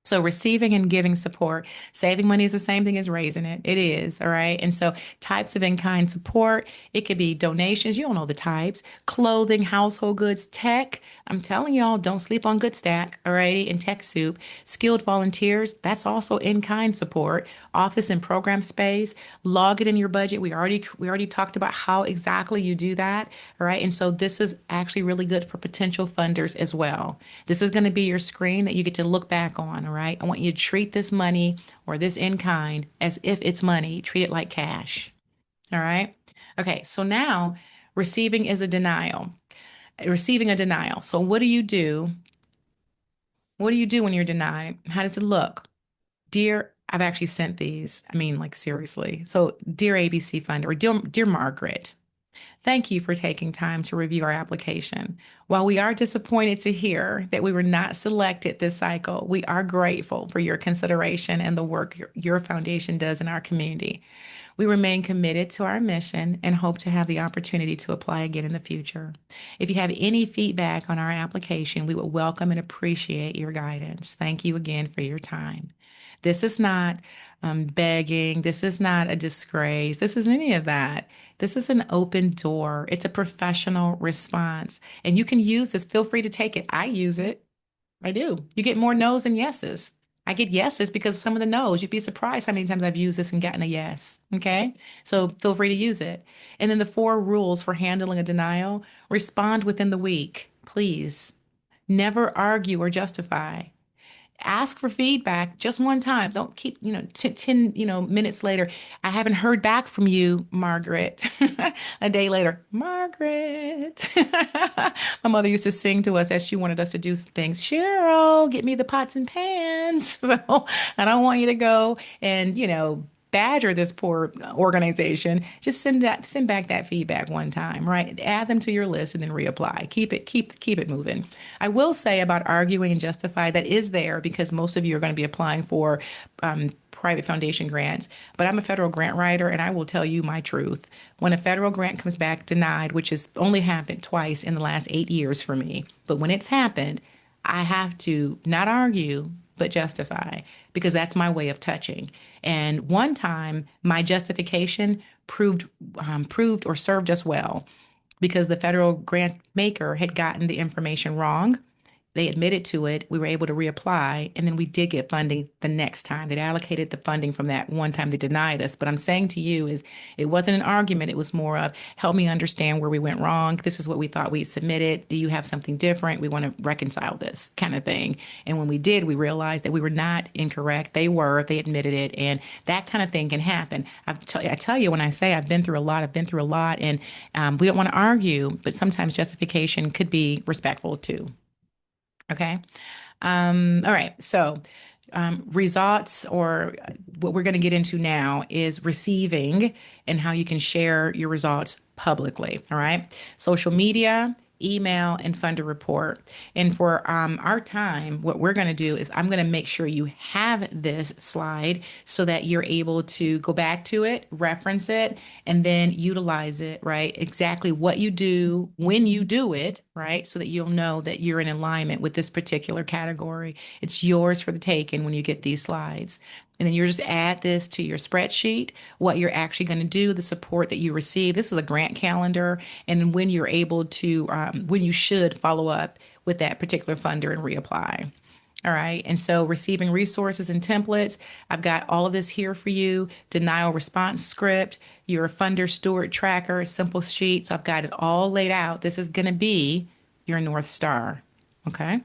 So receiving and giving support, saving money is the same thing as raising it. It is, all right. And so types of in-kind support, it could be donations. You don't know the types, clothing, household goods, tech. I'm telling y'all, don't sleep on Good Stack, all righty, and TechSoup. Skilled volunteers, that's also in-kind support. Office and program space, log it in your budget. We already talked about how exactly you do that, all right. And so this is actually really good for potential funders as well. This is going to be your screen that you get to look back on, all right? I want you to treat this money or this in kind as if it's money. Treat it like cash, all right? Okay, so now receiving is a denial. Receiving a denial. So what do you do? What do you do when you're denied? How does it look? Dear, I've actually sent these. I mean, like seriously. So, dear ABC Funder, or dear Margaret, thank you for taking time to review our application. While we are disappointed to hear that we were not selected this cycle, we are grateful for your consideration and the work your foundation does in our community. We remain committed to our mission and hope to have the opportunity to apply again in the future. If you have any feedback on our application, we would welcome and appreciate your guidance. Thank you again for your time. This is not begging. This is not a disgrace. This isn't any of that. This is an open door. It's a professional response. And you can use this. Feel free to take it. I use it. I do. You get more no's than yeses. I get yeses because of some of the no's. You'd be surprised how many times I've used this and gotten a yes. Okay. So feel free to use it. And then the four rules for handling a denial: respond within the week, please. Never argue or justify. Ask for feedback just one time. Don't keep, 10, minutes later. I haven't heard back from you, Margaret. A day later, Margaret. My mother used to sing to us as she wanted us to do things. Cheryl, get me the pots and pans. So I don't want you to go and, badger this poor organization. Just send back that feedback one time, right? Add them to your list and then reapply. Keep it moving. I will say about arguing and justify that is there because most of you are going to be applying for private foundation grants, but I'm a federal grant writer and I will tell you my truth. When a federal grant comes back denied, which has only happened twice in the last 8 years for me, but when it's happened, I have to not argue, but justify because that's my way of touching. And one time, my justification proved or served us well because the federal grant maker had gotten the information wrong. They admitted to it. We were able to reapply, and then we did get funding the next time. They allocated the funding from that one time they denied us. But I'm saying to you is it wasn't an argument. It was more of help me understand where we went wrong. This is what we thought we submitted. Do you have something different? We want to reconcile this kind of thing. And when we did, we realized that we were not incorrect. They were. They admitted it, and that kind of thing can happen. I tell you when I say I've been through a lot. I've been through a lot, and we don't want to argue, but sometimes justification could be respectful too. Okay. All right. So, results, or what we're going to get into now, is receiving and how you can share your results publicly. All right. Social media, email, and funder report. And for our time, what we're going to do is I'm going to make sure you have this slide so that you're able to go back to it, reference it, and then utilize it, right? Exactly what you do when you do it, right? So that you'll know that you're in alignment with this particular category. It's yours for the taking when you get these slides. And then you just add this to your spreadsheet, what you're actually going to do, the support that you receive. This is a grant calendar, and when you're able to, when you should follow up with that particular funder and reapply. All right. And so receiving resources and templates, I've got all of this here for you. Denial response script, your funder steward tracker, simple sheet. So I've got it all laid out. This is going to be your North Star. Okay.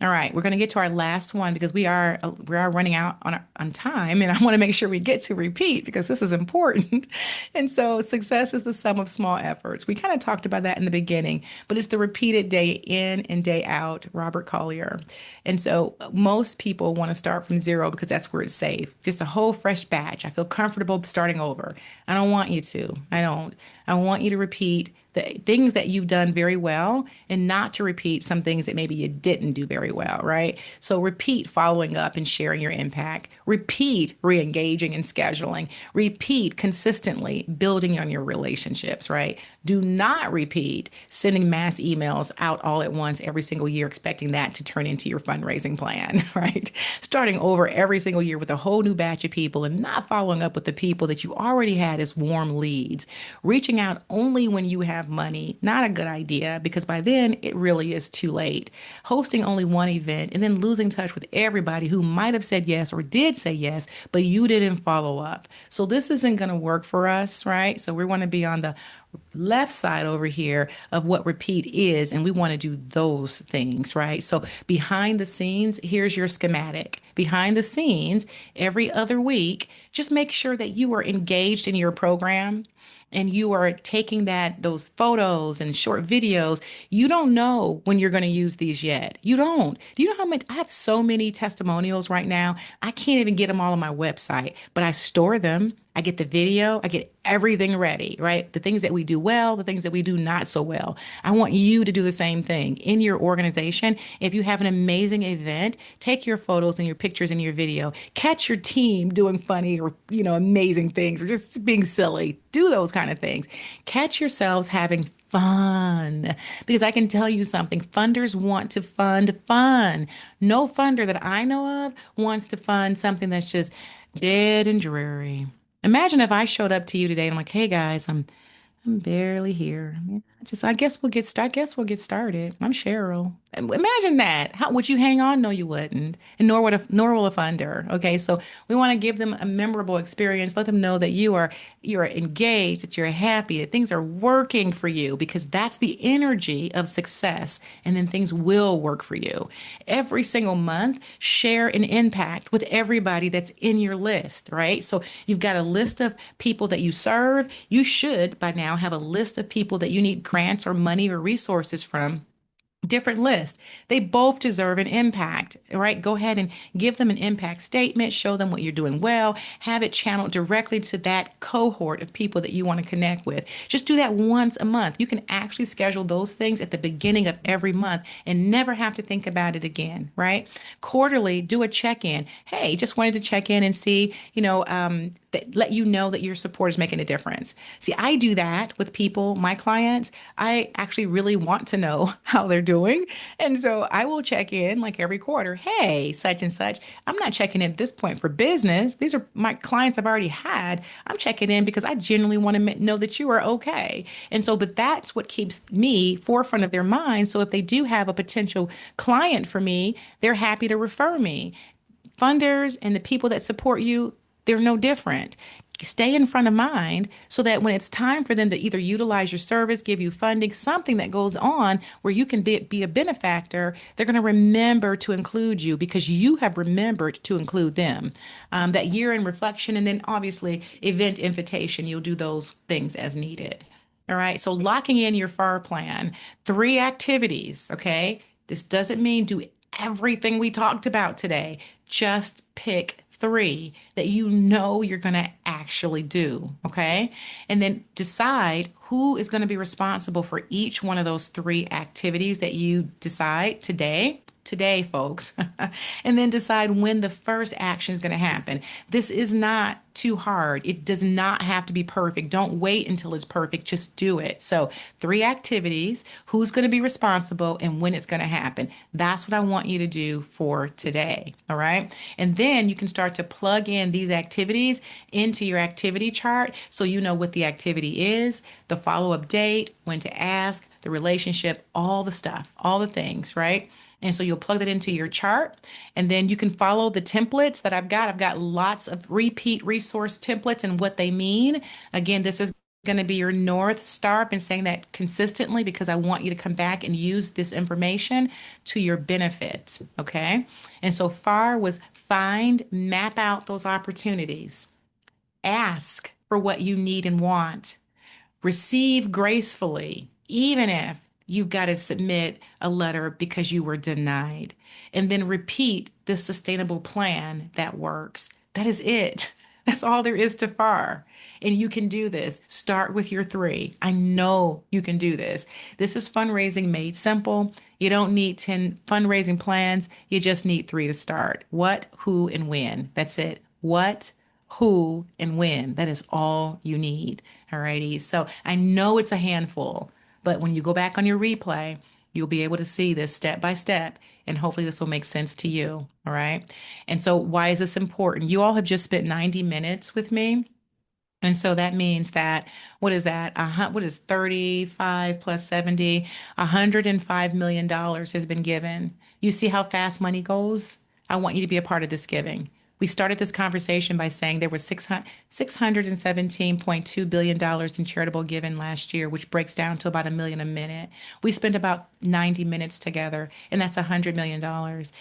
All right, we're going to get to our last one because we are running out on time, and I want to make sure we get to repeat because this is important. And so, success is the sum of small efforts. We kind of talked about that in the beginning, but it's the repeated day in and day out. Robert Collier. And so, most people want to start from zero because that's where it's safe. Just a whole fresh batch. I feel comfortable starting over. I don't want you to. I don't. I want you to repeat the things that you've done very well and not to repeat some things that maybe you didn't do very well, right? So repeat following up and sharing your impact. Repeat re-engaging and scheduling. Repeat consistently building on your relationships, right? Do not repeat sending mass emails out all at once every single year, expecting that to turn into your fundraising plan, right? Starting over every single year with a whole new batch of people and not following up with the people that you already had as warm leads. Reaching out only when you have money, not a good idea because by then it really is too late. Hosting only one event and then losing touch with everybody who might have said yes or did say yes, but you didn't follow up. So this isn't going to work for us, right? So we want to be on the left side over here of what repeat is, and we want to do those things, right? So behind the scenes, here's your schematic. Behind the scenes, every other week, just make sure that you are engaged in your program and you are taking those photos and short videos. You don't know when you're going to use these yet. You don't. Do you know how much I have so many testimonials right now? I can't even get them all on my website, but I store them. I get the video, I get everything ready, right? The things that we do well, the things that we do not so well. I want you to do the same thing in your organization. If you have an amazing event, take your photos and your pictures and your video. Catch your team doing funny or, amazing things or just being silly. Do those kind of things. Catch yourselves having fun because I can tell you something. Funders want to fund fun. No funder that I know of wants to fund something that's just dead and dreary. Imagine if I showed up to you today and I'm like, "Hey guys, I'm barely here. Yeah, I guess we'll get started. I'm Cheryl." And imagine that. How would you hang on? No, you wouldn't. And nor will a funder. Okay. So we want to give them a memorable experience. Let them know that you are engaged, that you're happy, that things are working for you because that's the energy of success. And then things will work for you. Every single month, share an impact with everybody that's in your list, right? So you've got a list of people that you serve. You should by now have a list of people that you need grants or money or resources from. Different list. They both deserve an impact, right? Go ahead and give them an impact statement, show them what you're doing well, have it channeled directly to that cohort of people that you want to connect with. Just do that once a month. You can actually schedule those things at the beginning of every month and never have to think about it again, right? Quarterly, do a check-in. Hey, just wanted to check in and see, that let you know that your support is making a difference. See, I do that with people, my clients. I actually really want to know how they're doing. And so I will check in like every quarter. Hey, such and such. I'm not checking in at this point for business. These are my clients I've already had. I'm checking in because I genuinely want to know that you are okay. And so, but that's what keeps me forefront of their mind. So if they do have a potential client for me, they're happy to refer me. Funders and the people that support you, they're no different. Stay in front of mind so that when it's time for them to either utilize your service, give you funding, something that goes on where you can be a benefactor, they're going to remember to include you because you have remembered to include them. That year in reflection, and then obviously event invitation, you'll do those things as needed. All right. So locking in your FAR plan, 3 activities. Okay. This doesn't mean do everything we talked about today. Just pick 3 that you know you're going to actually do. Okay. And then decide who is going to be responsible for each one of those 3 activities that you decide today. Today, folks, and then decide when the first action is going to happen. This is not too hard. It does not have to be perfect. Don't wait until it's perfect. Just do it. So, 3 activities, who's going to be responsible, and when it's going to happen. That's what I want you to do for today. All right. And then you can start to plug in these activities into your activity chart so you know what the activity is, the follow up date, when to ask, the relationship, all the stuff, all the things, right? And so you'll plug that into your chart and then you can follow the templates that I've got. I've got lots of repeat resource templates and what they mean. Again, this is going to be your North Star. I've been saying that consistently because I want you to come back and use this information to your benefit. Okay. And so far was find, map out those opportunities, ask for what you need and want, receive gracefully, even if you've got to submit a letter because you were denied, and then repeat the sustainable plan that works. That is it. That's all there is to FAR. And you can do this. Start with your three. I know you can do this. This is fundraising made simple. You don't need 10 fundraising plans. You just need three to start. What, who, and when. That's it. What, who, and when. That is all you need. All righty. So I know it's a handful, but when you go back on your replay, you'll be able to see this step by step, and hopefully this will make sense to you. All right. And so, why is this important? You all have just spent 90 minutes with me. And so that means that what is that? What is 35 plus 70? $105 million has been given. You see how fast money goes? I want you to be a part of this giving. We started this conversation by saying there was $617.2 billion in charitable giving last year, which breaks down to about a million a minute. We spent about 90 minutes together, and that's $100 million.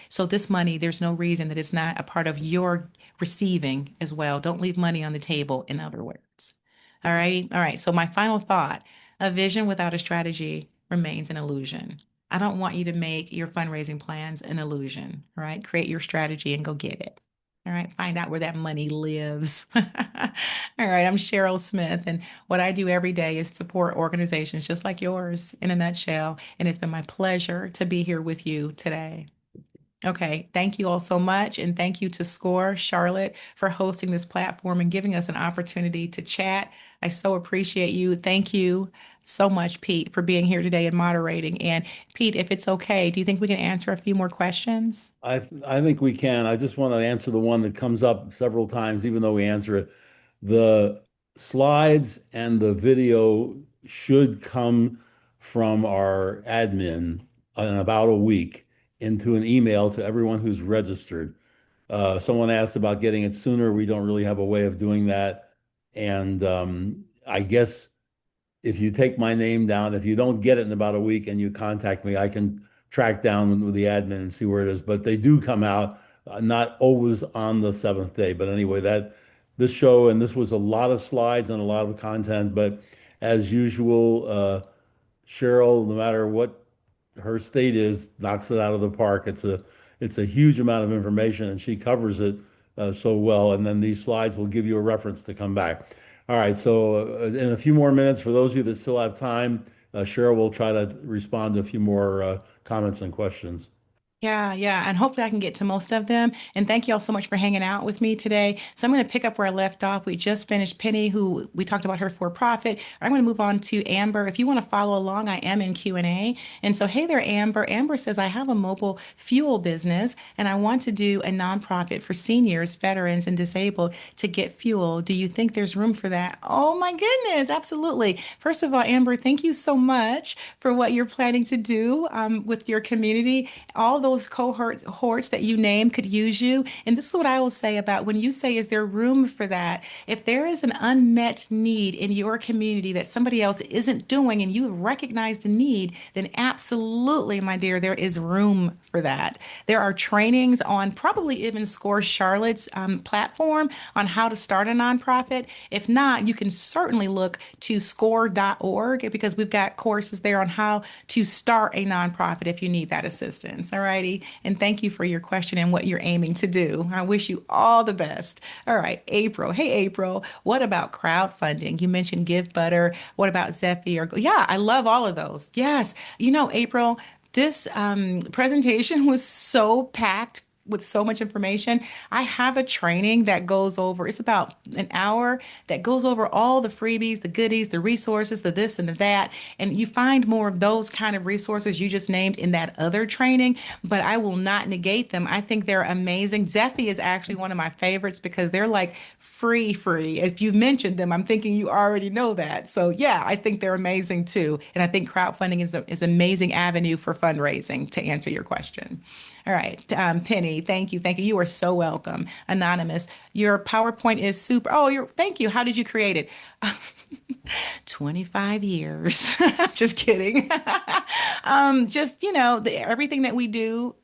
So this money, there's no reason that it's not a part of your receiving as well. Don't leave money on the table, in other words. All right. All right. So my final thought, a vision without a strategy remains an illusion. I don't want you to make your fundraising plans an illusion. All right. Create your strategy and go get it. All right. Find out where that money lives. All right. I'm Cheryl Smith, and what I do every day is support organizations just like yours in a nutshell. And it's been my pleasure to be here with you today. Okay, thank you all so much. And thank you to SCORE Charlotte for hosting this platform and giving us an opportunity to chat. I so appreciate you. Thank you so much, Pete, for being here today and moderating. And Pete, if it's okay, do you think we can answer a few more questions? I think we can. I just want to answer the one that comes up several times, even though we answer it. The slides and the video should come from our admin in about a week into an email to everyone who's registered. Someone asked about getting it sooner. We don't really have a way of doing that. And I guess if you take my name down, if you don't get it in about a week and you contact me, I can track down with the admin and see where it is. But they do come out, not always on the seventh day. But anyway, that this show, and this was a lot of slides and a lot of content, but as usual, Cheryl, no matter what her state is, knocks it out of the park. It's a huge amount of information, and she covers it so well. And then these slides will give you a reference to come back. All right, so in a few more minutes, for those of you that still have time, Cheryl will try to respond to a few more comments and questions. Yeah, yeah. And hopefully I can get to most of them. And thank you all so much for hanging out with me today. So I'm going to pick up where I left off. We just finished Penny, who we talked about her for profit. I'm going to move on to Amber. If you want to follow along, I am in Q&A. And so, hey there, Amber. Amber says, I have a mobile fuel business and I want to do a nonprofit for seniors, veterans, and disabled to get fuel. Do you think there's room for that? Oh my goodness, absolutely. First of all, Amber, thank you so much for what you're planning to do with your community. All those cohorts that you name could use you. And this is what I will say about when you say, is there room for that? If there is an unmet need in your community that somebody else isn't doing and you have recognized a need, then absolutely, my dear, there is room for that. There are trainings on probably even Score Charlotte's platform on how to start a nonprofit. If not, you can certainly look to score.org because we've got courses there on how to start a nonprofit if you need that assistance. All righty. And thank you for your question and what you're aiming to do. I wish you all the best. All right, April. Hey, April, what about crowdfunding? You mentioned Give Butter. What about Zephy? Or yeah, I love all of those. Yes. You know, April, this presentation was so packed with so much information. I have a training that goes over, it's about an hour that goes over all the freebies, the goodies, the resources, the this and the that. And you find more of those kind of resources you just named in that other training, but I will not negate them. I think they're amazing. Zephy is actually one of my favorites because they're like free. If you've mentioned them, I'm thinking you already know that. So yeah, I think they're amazing too. And I think crowdfunding is an amazing avenue for fundraising to answer your question. All right, Penny, thank you. Thank you. You are so welcome. Anonymous, your PowerPoint is super. Oh, thank you. How did you create it? 25 years. Just kidding. Just, everything that we do,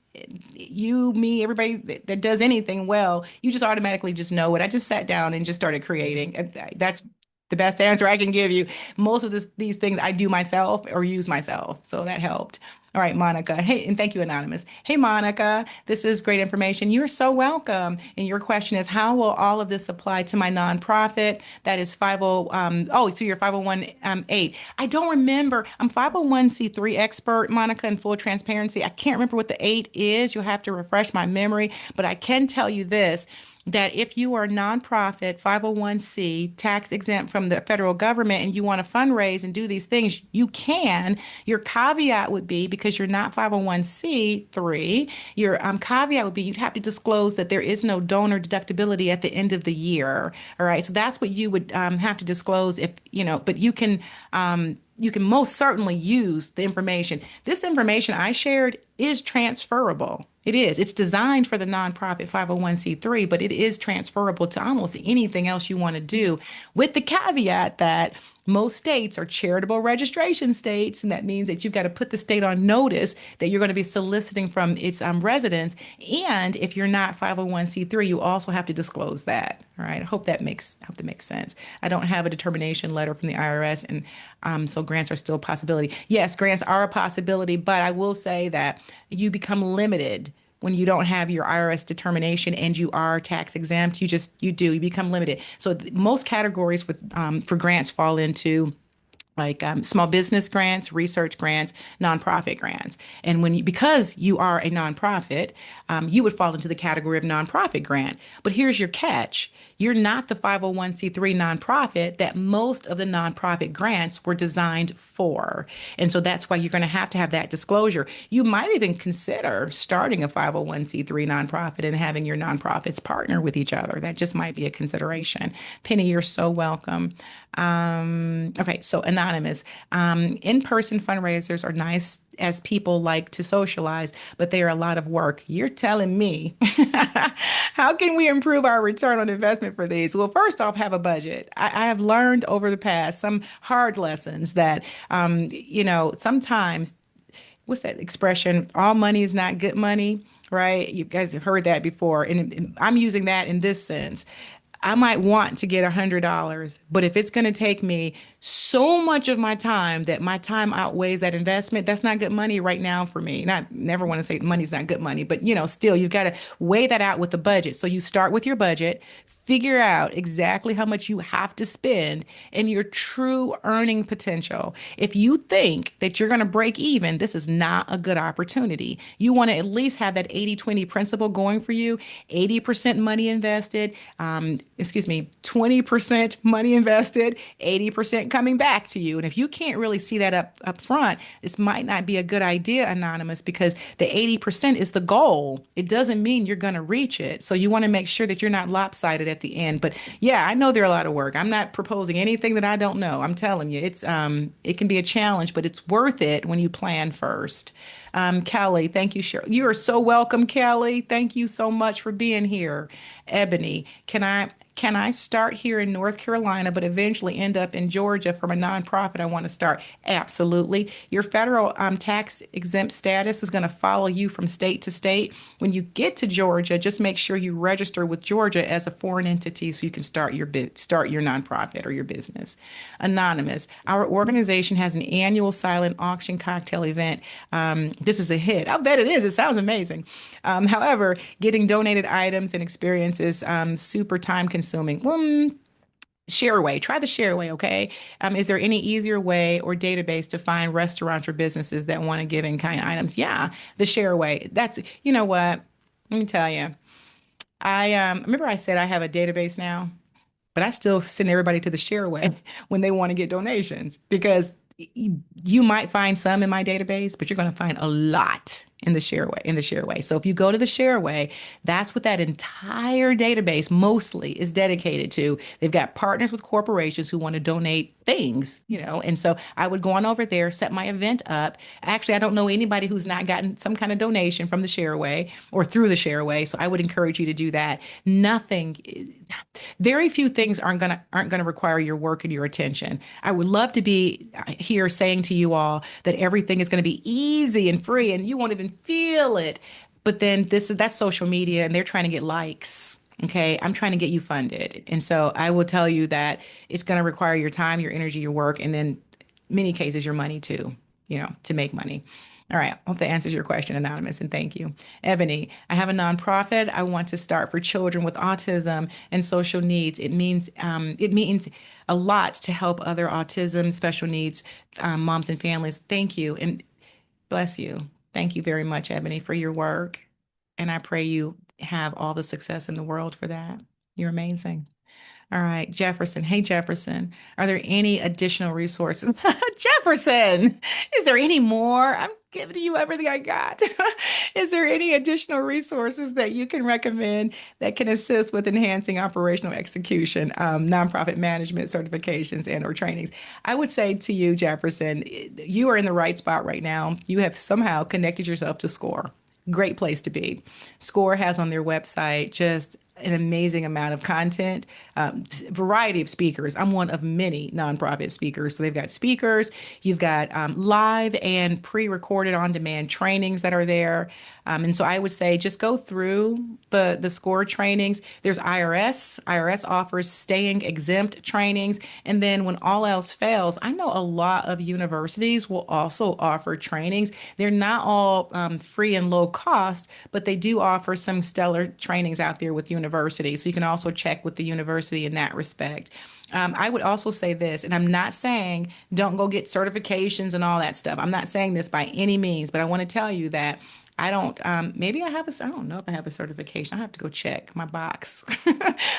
you, me, everybody that does anything well, you just automatically just know it. I just sat down and just started creating. That's the best answer I can give you. Most of these things I do myself or use myself. So that helped. All right, Monica. Hey, and thank you, Anonymous. Hey, Monica, this is great information. You're so welcome. And your question is, how will all of this apply to my nonprofit? That is 50, so you're 501(a). I don't remember. I'm 501(c)(3) expert, Monica, in full transparency. I can't remember what the 8 is. You'll have to refresh my memory, but I can tell you this that if you are a nonprofit 501(c) tax exempt from the federal government and you want to fundraise and do these things, you can. Your caveat would be because you're not 501(c)(3, your caveat would be you'd have to disclose that there is no donor deductibility at the end of the year. All right. So that's what you would have to disclose if, but you can most certainly use the information. This information I shared is transferable. It is. It's designed for the nonprofit 501(c)(3, but it is transferable to almost anything else you want to do, with the caveat that most states are charitable registration states, and that means that you've got to put the state on notice that you're going to be soliciting from its residents. And if you're not 501(c)(3, you also have to disclose that. All right. I hope that makes sense. I don't have a determination letter from the IRS, and so grants are still a possibility. Yes, grants are a possibility, but I will say that you become limited when you don't have your IRS determination and you are tax exempt. You become limited. So most categories for grants fall into like small business grants, research grants, nonprofit grants. And because you are a nonprofit, you would fall into the category of nonprofit grant. But here's your catch. You're not the 501(c)(3) nonprofit that most of the nonprofit grants were designed for. And so that's why you're going to have that disclosure. You might even consider starting a 501(c)(3) nonprofit and having your nonprofits partner with each other. That just might be a consideration. Penny, you're so welcome. Okay, so Anonymous. In-person fundraisers are nice as people like to socialize, but they are a lot of work. You're telling me. How can we improve our return on investment for these? Well, first off, have a budget. I have learned over the past some hard lessons that, sometimes, what's that expression? All money is not good money, right? You guys have heard that before. And I'm using that in this sense. I might want to get $100, but if it's going to take me so much of my time that my time outweighs that investment, that's not good money right now for me. Not never want to say money's not good money, but still you've got to weigh that out with the budget. So you start with your budget, figure out exactly how much you have to spend and your true earning potential. If you think that you're going to break even, this is not a good opportunity. You want to at least have that 80-20 principle going for you. 80% money invested, 20% money invested, 80% coming back to you. And if you can't really see that up front, this might not be a good idea, Anonymous, because the 80% is the goal. It doesn't mean you're going to reach it. So you want to make sure that you're not lopsided at the end. But yeah, I know they're a lot of work. I'm not proposing anything that I don't know. I'm telling you, it can be a challenge, but it's worth it when you plan first. Kelly, thank you, Cheryl. You are so welcome, Kelly. Thank you so much for being here. Ebony, can I start here in North Carolina, but eventually end up in Georgia from a nonprofit I want to start? Absolutely. Your federal tax exempt status is going to follow you from state to state. When you get to Georgia, just make sure you register with Georgia as a foreign entity so you can start your nonprofit or your business. Anonymous, our organization has an annual silent auction cocktail event. This is a hit. I bet it is. It sounds amazing. However, getting donated items and experiences super time consuming. Shareway, try the Shareway, okay? Is there any easier way or database to find restaurants or businesses that want to give in kind items? Yeah, the Shareway. You know what? Let me tell you. I remember I said I have a database now, but I still send everybody to the Shareway when they want to get donations because you might find some in my database, but you're going to find a lot in the Shareway. So if you go to the Shareway, that's what that entire database mostly is dedicated to. They've got partners with corporations who want to donate things, and so I would go on over there, set my event up. Actually, I don't know anybody who's not gotten some kind of donation from the Shareway or through the Shareway, so I would encourage you to do that. Nothing, very few things aren't gonna require your work and your attention. I would love to be here saying to you all that everything is going to be easy and free and you won't even feel it. But then that's social media and they're trying to get likes. Okay, I'm trying to get you funded. And so I will tell you that it's going to require your time, your energy, your work, and then many cases your money too, to make money. All right. I hope that answers your question, Anonymous, and thank you. Ebony, I have a nonprofit. I want to start for children with autism and social needs. It means a lot to help other autism, special needs moms and families. Thank you and bless you. Thank you very much, Ebony, for your work. And I pray you have all the success in the world for that. You're amazing. All right, Jefferson. Hey, Jefferson, are there any additional resources? Jefferson, is there any more? I'm giving you everything I got. Is there any additional resources that you can recommend that can assist with enhancing operational execution, nonprofit management certifications and or trainings? I would say to you, Jefferson, you are in the right spot right now. You have somehow connected yourself to SCORE. Great place to be. SCORE has on their website just an amazing amount of content, variety of speakers. I'm one of many nonprofit speakers. So they've got speakers, you've got live and pre-recorded on-demand trainings that are there. And so I would say just go through the SCORE trainings. There's IRS. IRS offers staying exempt trainings. And then when all else fails, I know a lot of universities will also offer trainings. They're not all free and low cost, but they do offer some stellar trainings out there with universities. So you can also check with the university in that respect. I would also say this, and I'm not saying don't go get certifications and all that stuff. I'm not saying this by any means, but I want to tell you that I don't, maybe I don't know if I have a certification. I have to go check my box.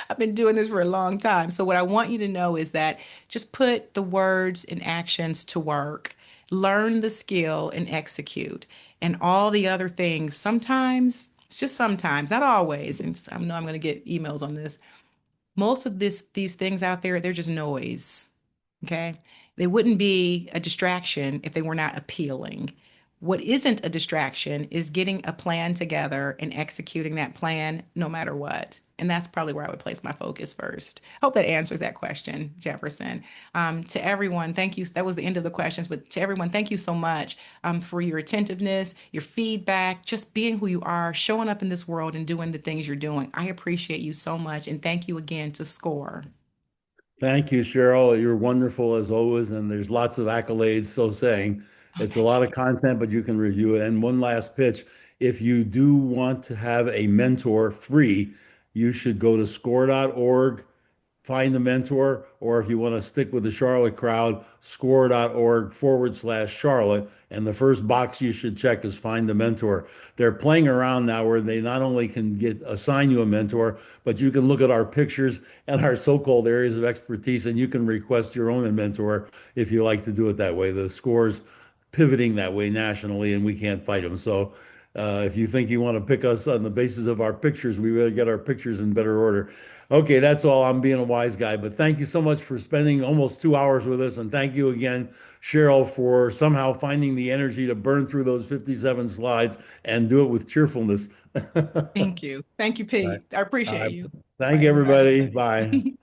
I've been doing this for a long time. So, what I want you to know is that just put the words and actions to work, learn the skill and execute, and all the other things. Sometimes, it's just sometimes, not always. And I know I'm going to get emails on this. Most of these things out there, they're just noise. Okay. They wouldn't be a distraction if they were not appealing. What isn't a distraction is getting a plan together and executing that plan no matter what. And that's probably where I would place my focus first. Hope that answers that question, Jefferson. To everyone, thank you. That was the end of the questions, but to everyone, thank you so much for your attentiveness, your feedback, just being who you are, showing up in this world and doing the things you're doing. I appreciate you so much. And thank you again to SCORE. Thank you, Cheryl. You're wonderful as always, and there's lots of accolades. So saying Oh, it's a thank lot you. of content, but you can review it. And one last pitch. If you do want to have a mentor free, you should go to score.org, find the mentor, or if you want to stick with the Charlotte crowd, score.org/Charlotte. And the first box you should check is find the mentor. They're playing around now where they not only can assign you a mentor, but you can look at our pictures and our so-called areas of expertise, and you can request your own mentor if you like to do it that way. The scores pivoting that way nationally, and we can't fight them. So if you think you want to pick us on the basis of our pictures, we better get our pictures in better order. Okay, that's all. I'm being a wise guy, but thank you so much for spending almost 2 hours with us. And thank you again, Cheryl, for somehow finding the energy to burn through those 57 slides and do it with cheerfulness. All Thank you. Thank you, right. Pete. I All appreciate right. you. Thank Bye, you, everybody. everybody. Bye.